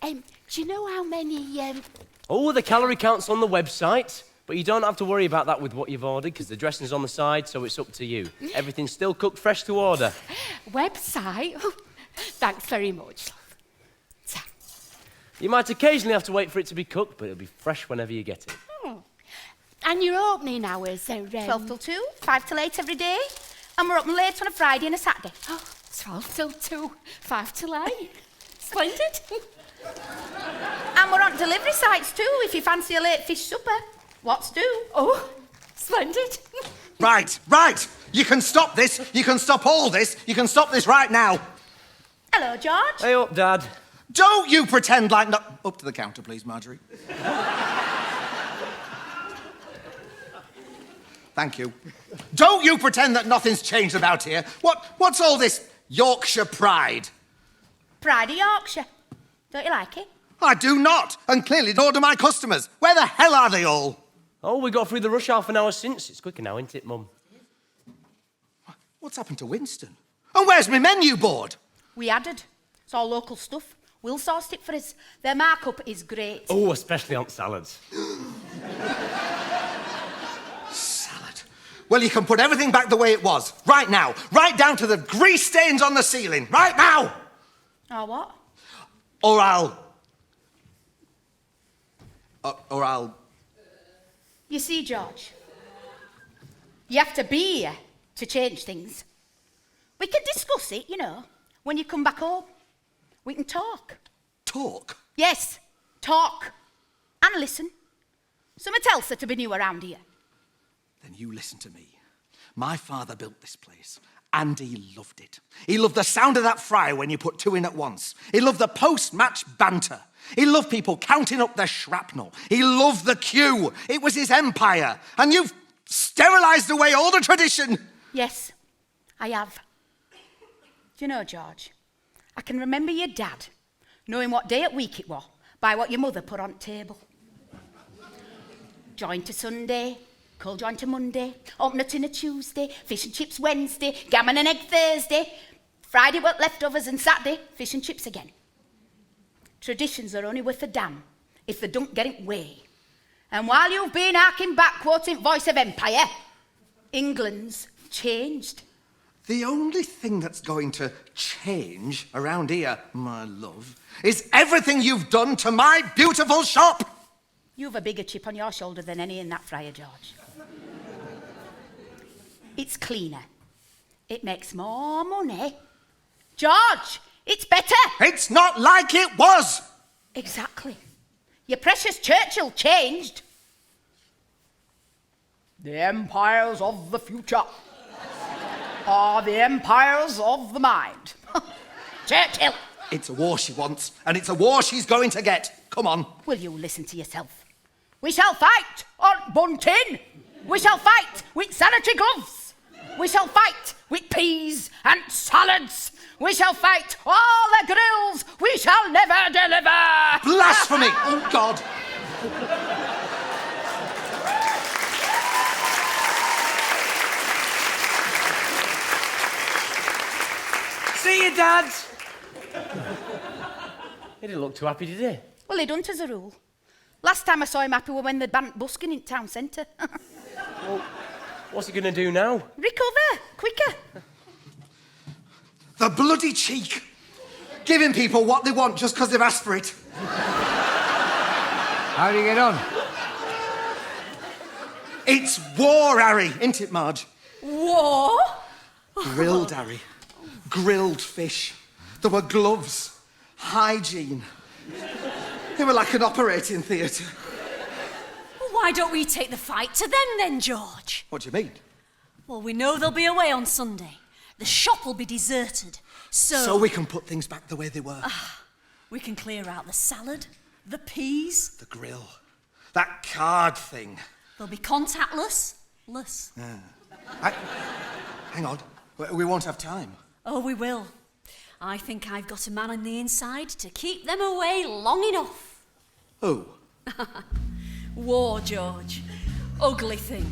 Do you know how many, Oh, the calorie count's on the website, but you don't have to worry about that with what you've ordered because the dressing's on the side, so it's up to you. Everything's still cooked fresh to order. website? Oh, thanks very much, love. You might occasionally have to wait for it to be cooked, but it'll be fresh whenever you get it. And your opening hours are... 12 till 2, 5 till 8 every day. And we're open late on a Friday and a Saturday. Oh, 12 till 2, 5 till 8. Splendid. And we're on delivery sites too, if you fancy a late fish supper. What's do? Oh, splendid. Right. You can stop this. You can stop all this. You can stop this right now. Hello, George. Hey up, Dad. Don't you pretend like not... Up to the counter, please, Marjorie. Thank you. Don't you pretend that nothing's changed about here. What's all this Yorkshire pride? Pride of Yorkshire. Don't you like it? I do not, and clearly nor do my customers. Where the hell are they all? Oh, we got through the rush half an hour since. It's quicker now, isn't it, Mum? What's happened to Winston? And where's my menu board? We added. It's all local stuff. Will sourced it for us. Their markup is great. Oh, especially on salads. Salad. Well, you can put everything back the way it was. Right now. Right down to the grease stains on the ceiling. Right now! Or what? Or I'll... You see, George, you have to be here to change things. We can discuss it, when you come back home. We can talk. Talk? Yes, talk. And listen. Something else that'll be new around here. Then you listen to me. My father built this place, and he loved it. He loved the sound of that fryer when you put two in at once. He loved the post-match banter. He loved people counting up their shrapnel. He loved the queue. It was his empire. And you've sterilised away all the tradition. Yes, I have. Do you know, George, I can remember your dad knowing what day at week it was by what your mother put on the table. Joint to Sunday, cold joint to Monday, omelette tin a Tuesday, fish and chips Wednesday, gammon and egg Thursday, Friday work leftovers and Saturday, fish and chips again. Traditions are only worth a damn if they don't get it way. And while you've been harking back quoting Voice of Empire, England's changed. The only thing that's going to change around here, my love, is everything you've done to my beautiful shop. You've a bigger chip on your shoulder than any in that fryer, George. It's cleaner. It makes more money. George, it's better. It's not like it was. Exactly. Your precious Churchill changed. The empires of the future are the empires of the mind. Churchill. It's a war she wants, and it's a war she's going to get. Come on. Will you listen to yourself? We shall fight on bunting. We shall fight with sanitary gloves. We shall fight with peas and salads. We shall fight all the grills we shall never deliver. Blasphemy! Oh, God. See you, Dad. He didn't look too happy, did he? Well, he don't as a rule. Last time I saw him happy was when they banned busking in town centre. Well, what's he going to do now? Recover, quicker. The bloody cheek. Giving people what they want just because they've asked for it. How do you get on? It's war, Harry, isn't it, Marge? War? Grilled, Harry. Grilled fish. There were gloves. Hygiene. They were like an operating theatre. Well, why don't we take the fight to them then, George? What do you mean? Well, we know they'll be away on Sunday. The shop will be deserted. So we can put things back the way they were. We can clear out the salad, the peas. The grill. That card thing. They'll be contactless. Hang on. We won't have time. Oh, we will. I think I've got a man on the inside to keep them away long enough. Who? War, George. Ugly thing.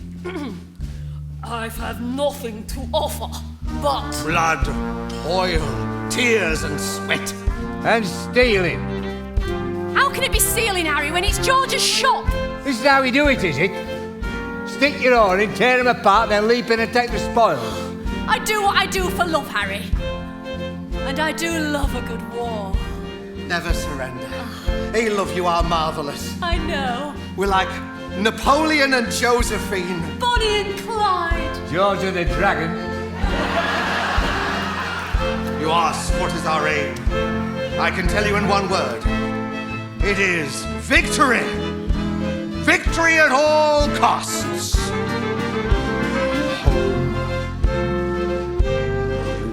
I've had nothing to offer but... Blood, toil, tears and sweat. And stealing. How can it be stealing, Harry, when it's George's shop? This is how we do it, is it? Stick your oar in, tear them apart, then leap in and take the spoils. I do what I do for love, Harry. And I do love a good war. Never surrender. Hey, love, you are marvellous. I know. We're like Napoleon and Josephine. Bonnie and Clyde. George and the Dragon. You ask what is our aim. I can tell you in one word. It is victory. Victory at all costs.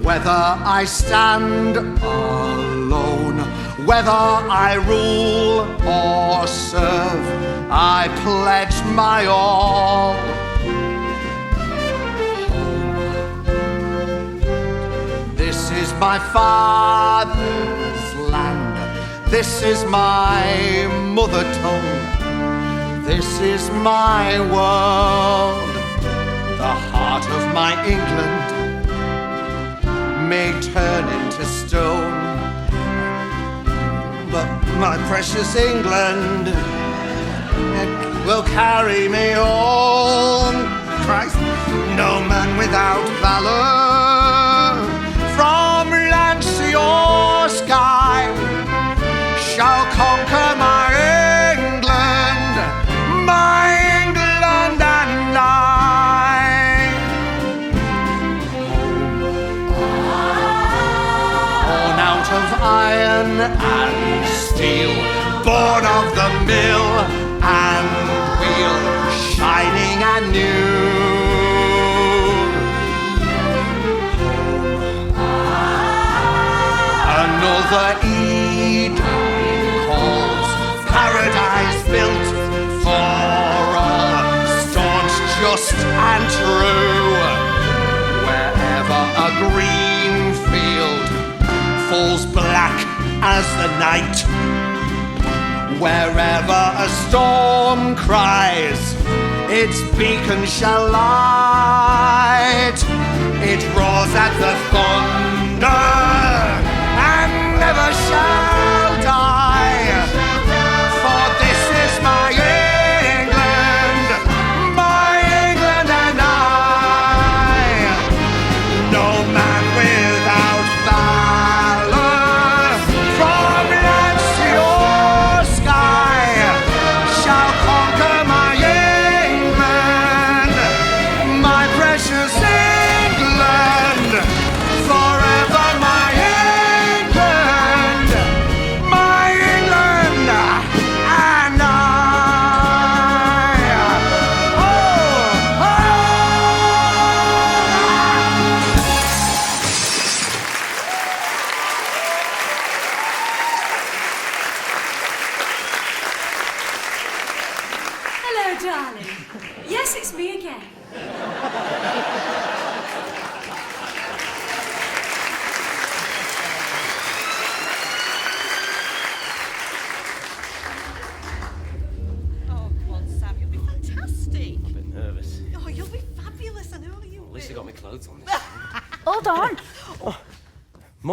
Whether I stand alone, whether I rule or serve, I pledge my all. This is my father's land. This is my mother tongue. This is my world, the heart of my England may turn into stone, but my precious England, it will carry me home. Christ, no man without valor, from land, sea or sky, shall conquer my England and I. Born out of iron and steel, born of the mill and wheel, shining and new. Another Eden calls, paradise built for all, staunch, just and true. Wherever a green field falls black as the night, wherever a storm cries, its beacon shall light. It roars at the thunder and never shall die. For this is my England and I. No man without valor, from land, sea or sky, shall conquer my England, my precious England, forever my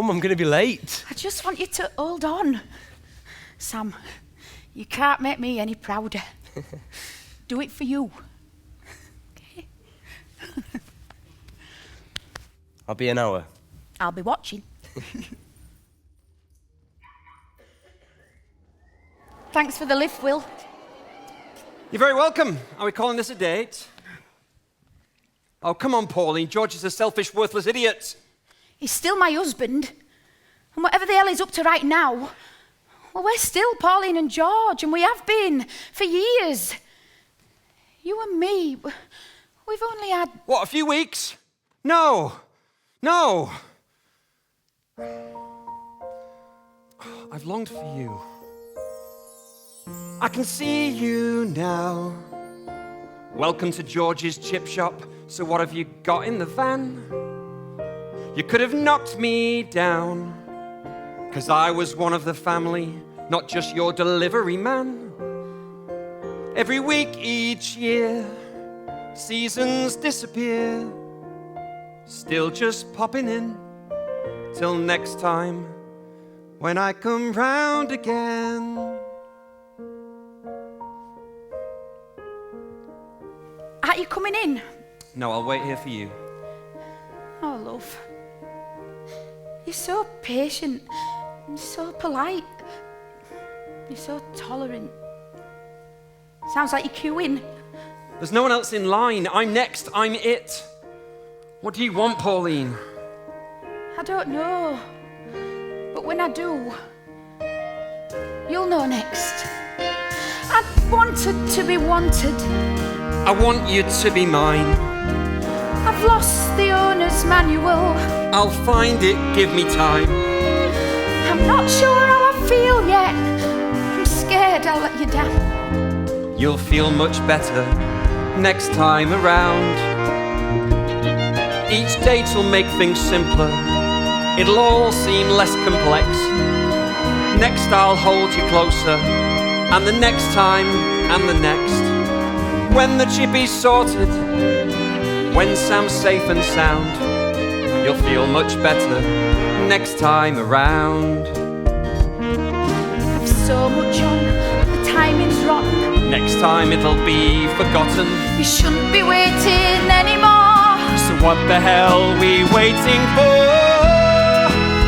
Mum, I'm going to be late. I just want you to hold on. Sam, you can't make me any prouder. Do it for you. Okay? I'll be an hour. I'll be watching. Thanks for the lift, Will. You're very welcome. Are we calling this a date? Oh, come on, Pauline. George is a selfish, worthless idiot. He's still my husband. And whatever the hell he's up to right now, well, we're still Pauline and George, and we have been for years. You and me, we've only had... What, a few weeks? No. No. I've longed for you. I can see you now. Welcome to George's chip shop. So what have you got in the van? You could have knocked me down, 'cause I was one of the family, not just your delivery man. Every week, each year, seasons disappear, still just popping in, till next time, when I come round again. Are you coming in? No, I'll wait here for you. Oh, love. You're so patient. You're so polite. You're so tolerant. Sounds like you're queuing. There's no one else in line. I'm next. I'm it. What do you want, Pauline? I don't know. But when I do, you'll know next. I wanted to be wanted. I want you to be mine. I've lost the owner's manual. I'll find it, give me time. I'm not sure how I feel yet. I'm scared I'll let you down. You'll feel much better next time around. Each date'll make things simpler. It'll all seem less complex. Next I'll hold you closer, and the next time, and the next. When the chippy's sorted, when Sam's safe and sound, you'll feel much better next time around. I've so much on, the timing's rotten. Next time it'll be forgotten. You shouldn't be waiting anymore. So what the hell we waiting for?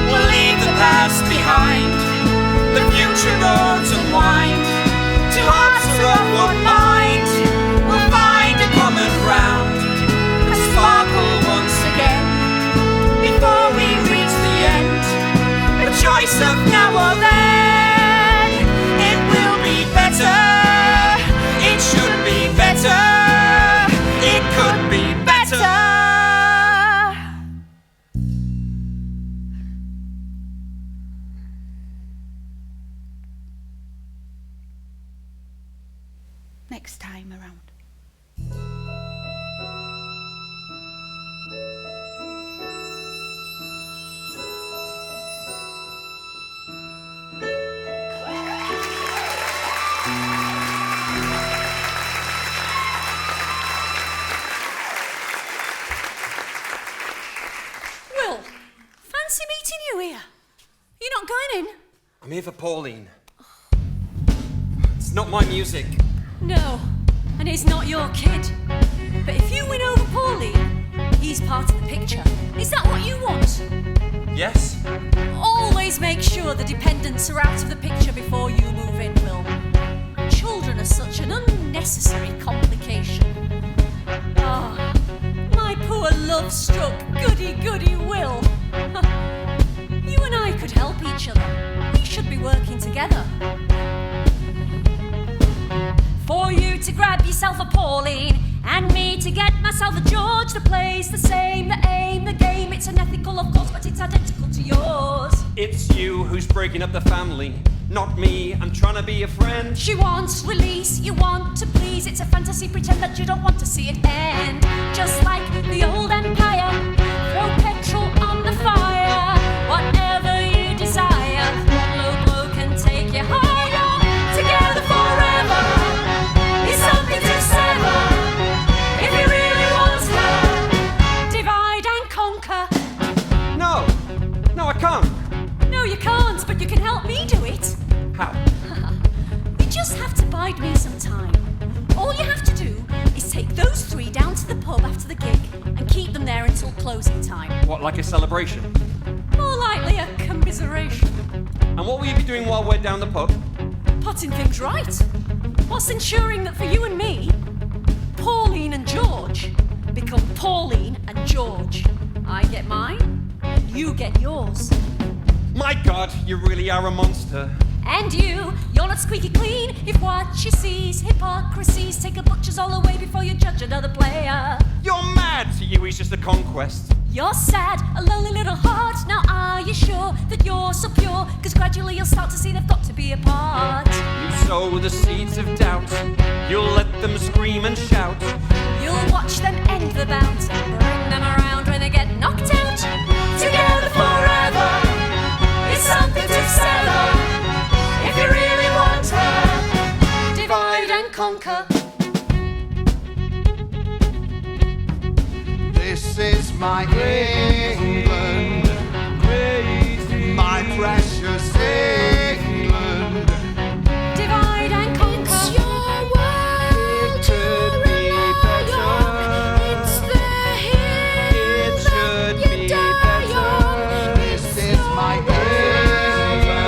We'll leave the past behind. The future roads unwind. Two hearts are of one mind. We'll find a common ground. A sparkle once again. Before we reach the end. A choice of now or then. It will be better. It should be better. It could be better. Next time around. Will, fancy meeting you here. You're not going in? I'm here for Pauline. It's not my music. No, and it's not your kid. But if you win over Pauline, he's part of the picture. Is that what you want? Yes? Always make sure the dependents are out of the picture before you move in, Will. Children are such an unnecessary complication. Ah, my poor love-struck goody-goody Will. You and I could help each other. We should be working together. For you to grab yourself a Pauline, and me to get myself a George. The play's the same, the aim, the game. It's unethical, of course, but it's identical to yours. It's you who's breaking up the family, not me. I'm trying to be a friend. She wants release, you want to please. It's a fantasy, pretend that you don't want to see it end. Just like the old empire, throw petrol on the fire. Whatever you desire, one low blow can take you higher. Together forever is something to sever. If you really want her, divide and conquer. No, I can't. closing time. What, like a celebration? More likely a commiseration. And what will you be doing while we're down the pub? Putting things right. What's ensuring that for you and me, Pauline and George become Pauline and George? I get mine, and you get yours. My God, you really are a monster. And you're not squeaky clean if what she sees hypocrisies take a butcher's all away before you judge another player. You're mad! To you, he's just a conquest. You're sad, a lonely little heart. Now are you sure that you're so pure? Cause gradually you'll start to see they've got to be apart. You sow the seeds of doubt. You'll let them scream and shout. You'll watch them end the bout, bring them around when they get knocked out. Together forever, it's something to sever. If you really want her, divide and conquer. This is my England, my precious England. Divide and conquer. It's your world to rely on. It's the hill that you die on. This is my England,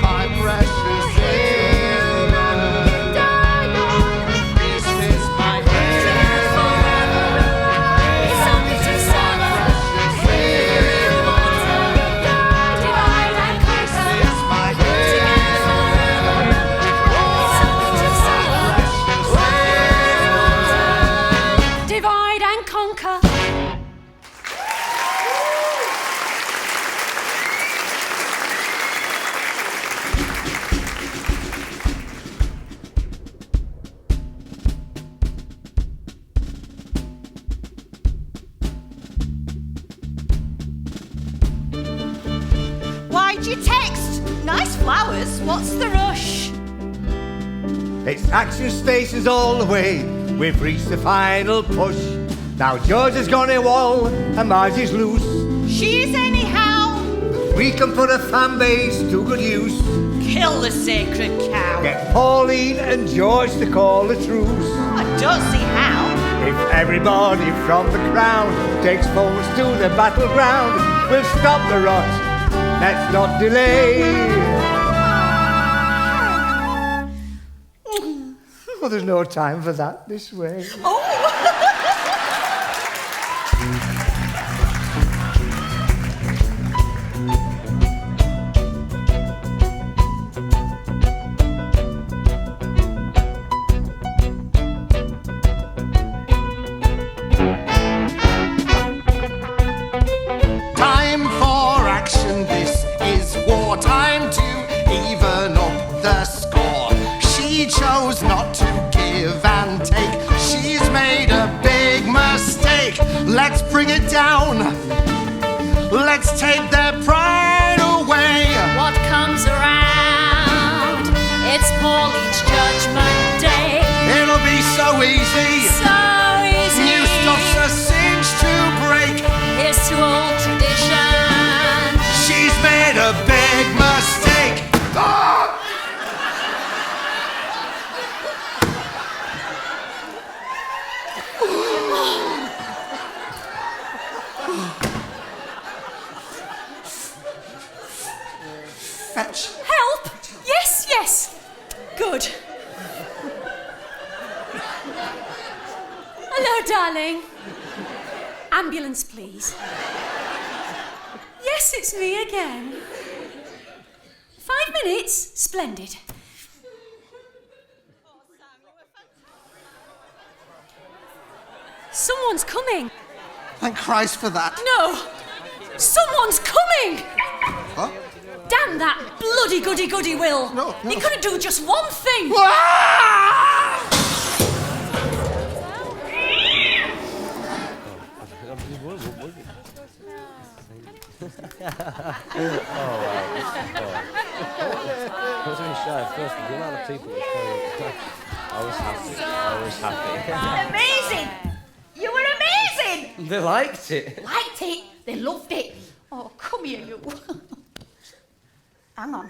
my precious England. This is my It's something to sever. If you really want her, divide and conquer. This is my Divide and conquer. Why'd you text? Nice flowers, what's the rush? It's action stations all the way. We've reached the final push. Now George has gone in wall and Margie's loose. She is anyhow. We can put a fan base to good use. Kill the sacred cow. Get Pauline and George to call a truce. I don't see how. If everybody from the crown takes phones to the battleground, we'll stop the rot. Let's not delay. Oh, there's no time for that this way. time for action. This is wartime to even up the score. She chose not to give and take. She's made a big mistake. Let's bring it down. Let's take their pride away. What comes around? It's Pauline's judgment day. It'll be so easy. So easy. New stuff's a cinch to break. Here's to old tradition. She's made a big mistake. Ah! Fetch. Help! Yes, yes. Good. Hello, darling. Ambulance, please. Yes, it's me again. 5 minutes? Splendid. Someone's coming. Thank Christ for that. No! Someone's coming! Huh? Damn that bloody goody Will! No. He couldn't do just one thing! I was really shy at first, but the amount of people that came, I was happy. Amazing! You were amazing! They liked it. Liked it. They loved it. Oh, come here, you. Hang on.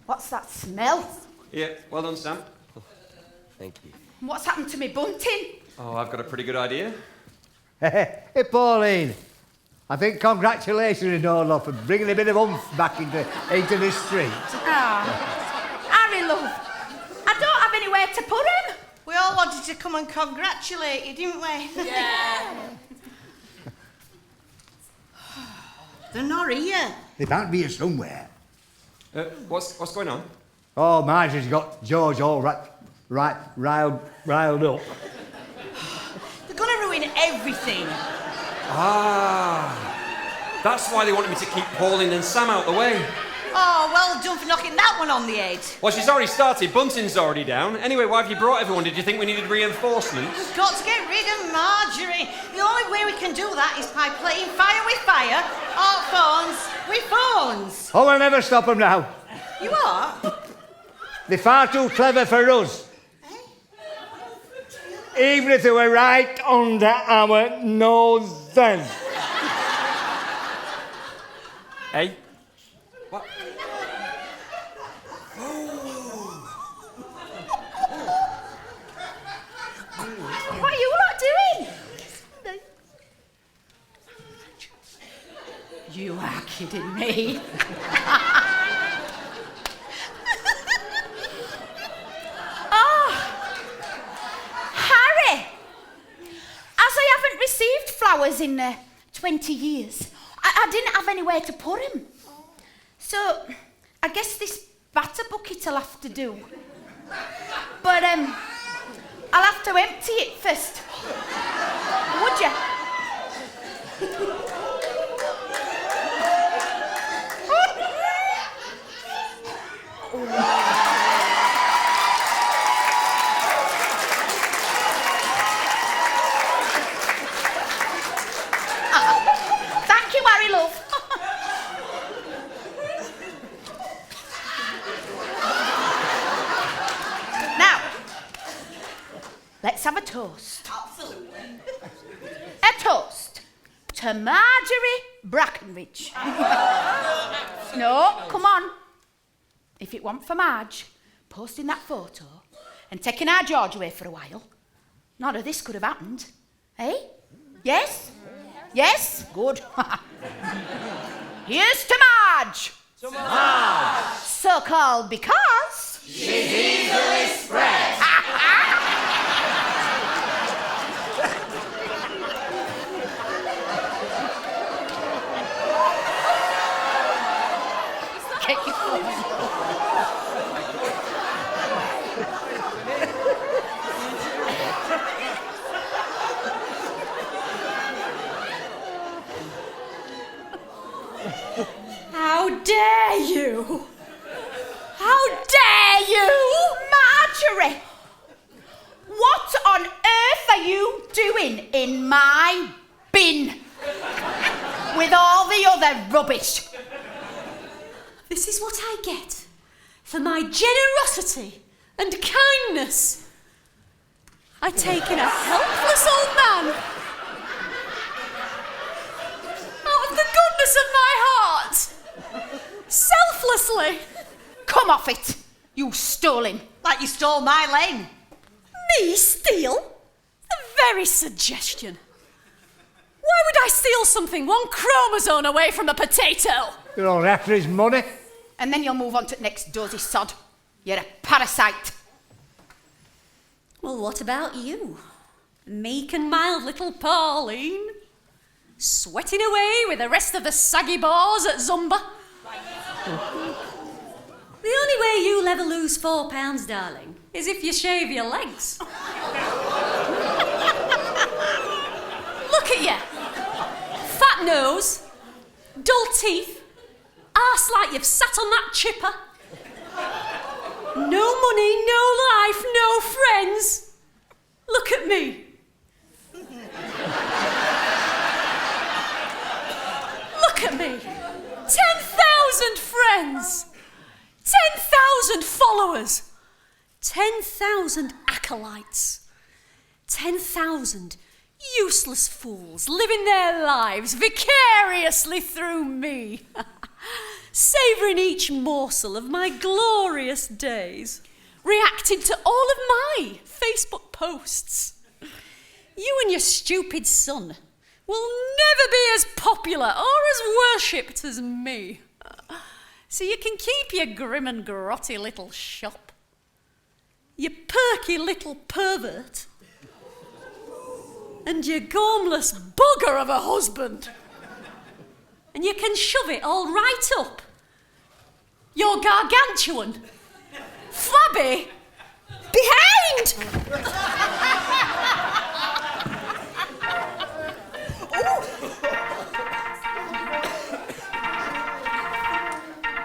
What's that smell? Yeah, well done, Sam. Thank you. What's happened to me bunting? Oh, I've got a pretty good idea. Hey, Pauline. I think congratulations in all love for bringing a bit of oomph back into this street. Harry, love, I don't have anywhere to put him. We all wanted to come and congratulate you, didn't we? Yeah. They're not here. They can't be here somewhere. What's going on? Oh, Marjorie's got George all riled up. They're going to ruin everything. That's why they wanted me to keep Pauline and Sam out the way. Oh, well done for knocking that one on the head. Well, she's already started. Bunting's already down. Anyway, why have you brought everyone? Did you think we needed reinforcements? We've got to get rid of Marjorie. The only way we can do that is by playing fire with fire, or phones with phones. Oh, we'll never stop them now. You are? They're far too clever for us. Even if they were right under our noses. Hey? What? What are you lot doing? You are kidding me. Received flowers in 20 years. I didn't have anywhere to put him. So, I guess this batter bucket will have to do. But, I'll have to empty it first. Would you? Thank you, Harry, love. Now, let's have a toast. Absolutely. A toast to Marjorie Brackenridge. No, come on. If it weren't for Marge posting that photo and taking our George away for a while, none of this could have happened. Eh? Yes? Yes? Good. Here's to Marge. To Marge. So called because... She's easily spread. Get your phone. How dare you? How dare you? Marjorie! What on earth are you doing in my bin? With all the other rubbish? This is what I get for my generosity and kindness. I take in a helpless old man out of the goodness of my heart, selflessly. Come off it! You stole him. Like you stole my len. Me steal? The very suggestion. Why would I steal something one chromosome away from a potato? You're all after his money. And then you'll move on to the next dozy sod. You're a parasite. Well, what about you? Meek and mild little Pauline? Sweating away with the rest of the saggy bores at Zumba? The only way you'll ever lose 4 pounds, darling, is if you shave your legs. Look at you. Fat nose, dull teeth, arse like you've sat on that chipper. No money, no life, no friends. Look at me. Look at me. 10,000 friends. 10,000 followers. 10,000 acolytes. 10,000 useless fools living their lives vicariously through me. Savouring each morsel of my glorious days, reacting to all of my Facebook posts. You and your stupid son will never be as popular or as worshipped as me. So you can keep your grim and grotty little shop, you perky little pervert, and your gormless bugger of a husband. And you can shove it all right up your gargantuan, flabby behind.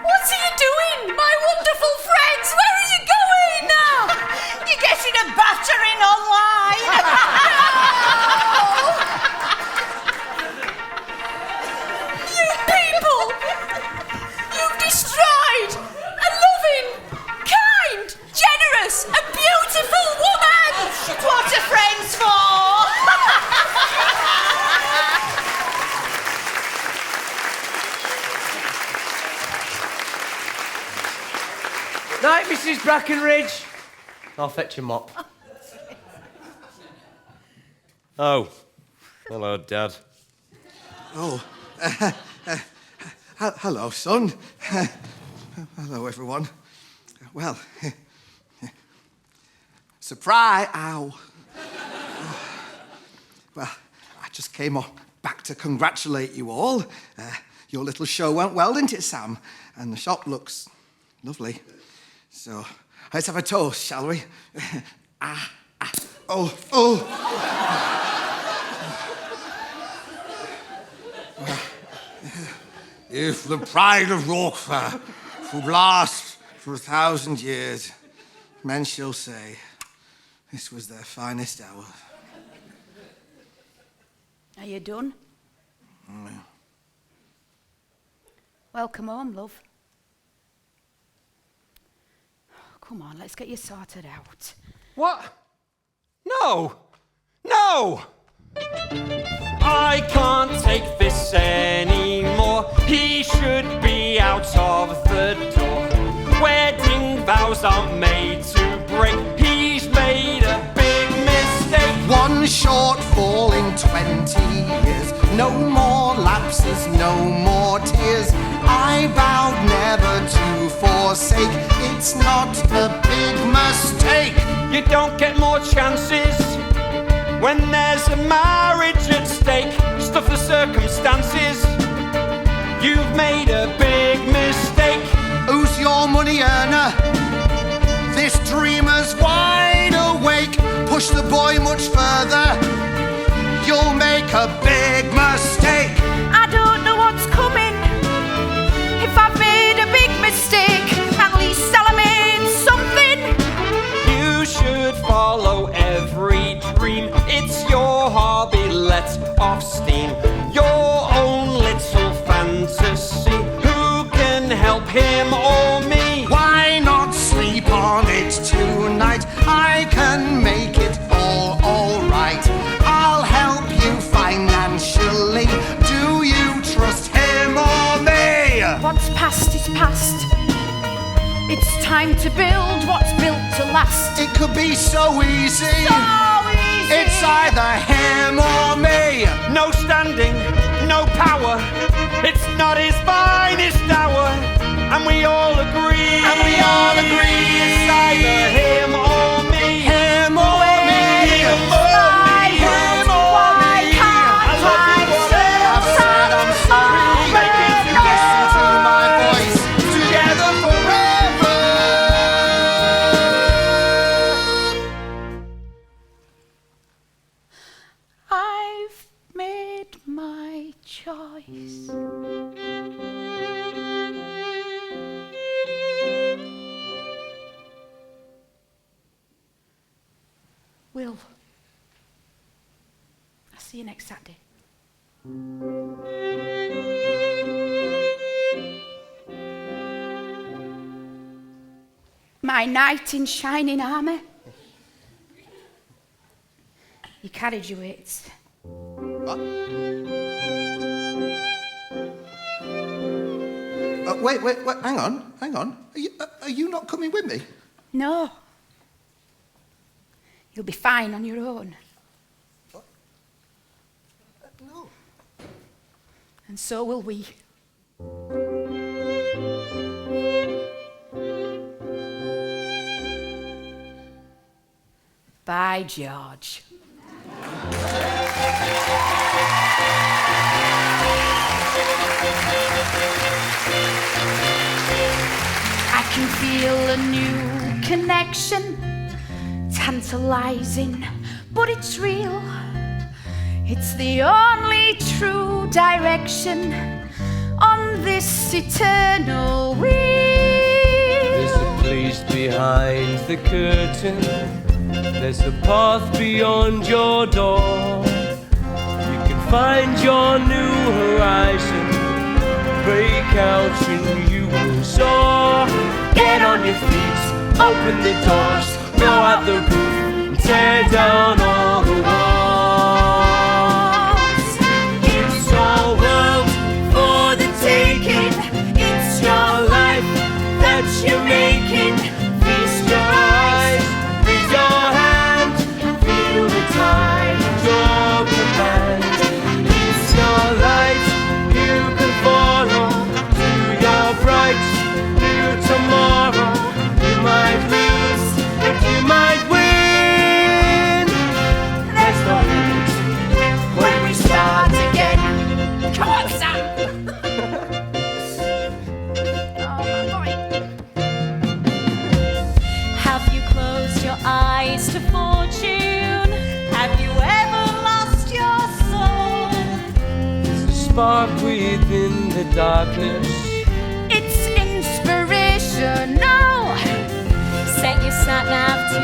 What are you doing, my wonderful friends? Where are you going now? You're getting a battering online. You people! You've destroyed a loving, kind, generous, and beautiful woman! What are friends for? Night, Mrs. Brackenridge. I'll fetch a mop. Oh. Hello, Dad. Oh, hello, son. Hello, everyone. Well, surprise! Ow. Well, I just came back to congratulate you all. Your little show went well, didn't it, Sam? And the shop looks lovely. So, let's have a toast, shall we? If the pride of Yorkshire should last for 1,000 years, men shall say this was their finest hour. Are you done? Welcome home, love. Come on, let's get you sorted out. What? No! No! I can't take this anymore. He should be out of the door. Wedding vows aren't made to break. He's made a big mistake. One shortfall in 20 years. No more lapses, no more tears. I vowed never to forsake. It's not a big mistake. You don't get more chances when there's a marriage at stake. Stuff the circumstances. You've made a big mistake. Who's your money earner? This dreamer's wide awake. Push the boy much further. You'll make a big mistake. I don't know what's coming. If I've made a big mistake, at least I'll have made something. You should follow every dream. It's your hobby, let off steam. Your own little fantasy. Who can help him or me? Why not sleep on it tonight? I can make it all right. I'll help you financially. Do you trust him or me? What's past is past. It's time to build what's built to last. It could be so easy. It's either him or me. No standing, no power. It's not his finest hour. And we all agree. It's either him or me. Him or me. Him or me. Him or me. I love you whatever. I've said I'm sorry. Make it to listen to my voice. Together forever. I've made my choice. Will, I'll see you next Saturday. My knight in shining armour. You carried your weights. What? Wait, hang on. Are you not coming with me? No. You'll be fine on your own. What? No. And so will we. By George. I can feel a new connection, tantalizing, but it's real. It's the only true direction on this eternal wheel. There's a place behind the curtain. There's a path beyond your door. You can find your new horizon. Break out and you will soar. Get on your feet, open the doors, go out the roof and tear down all the walls. It's your world for the taking. It's your life that you're making. Feast your eyes, raise your hand, feel the tide, your command. It's your light, you can follow to your bright new tomorrow. You might lose, but you might win. There's no limit when we start again. Come on, Sam! Have you closed your eyes to fortune? Have you ever lost your soul? There's a spark within the darkness. It's inspirational. Set your sat nav to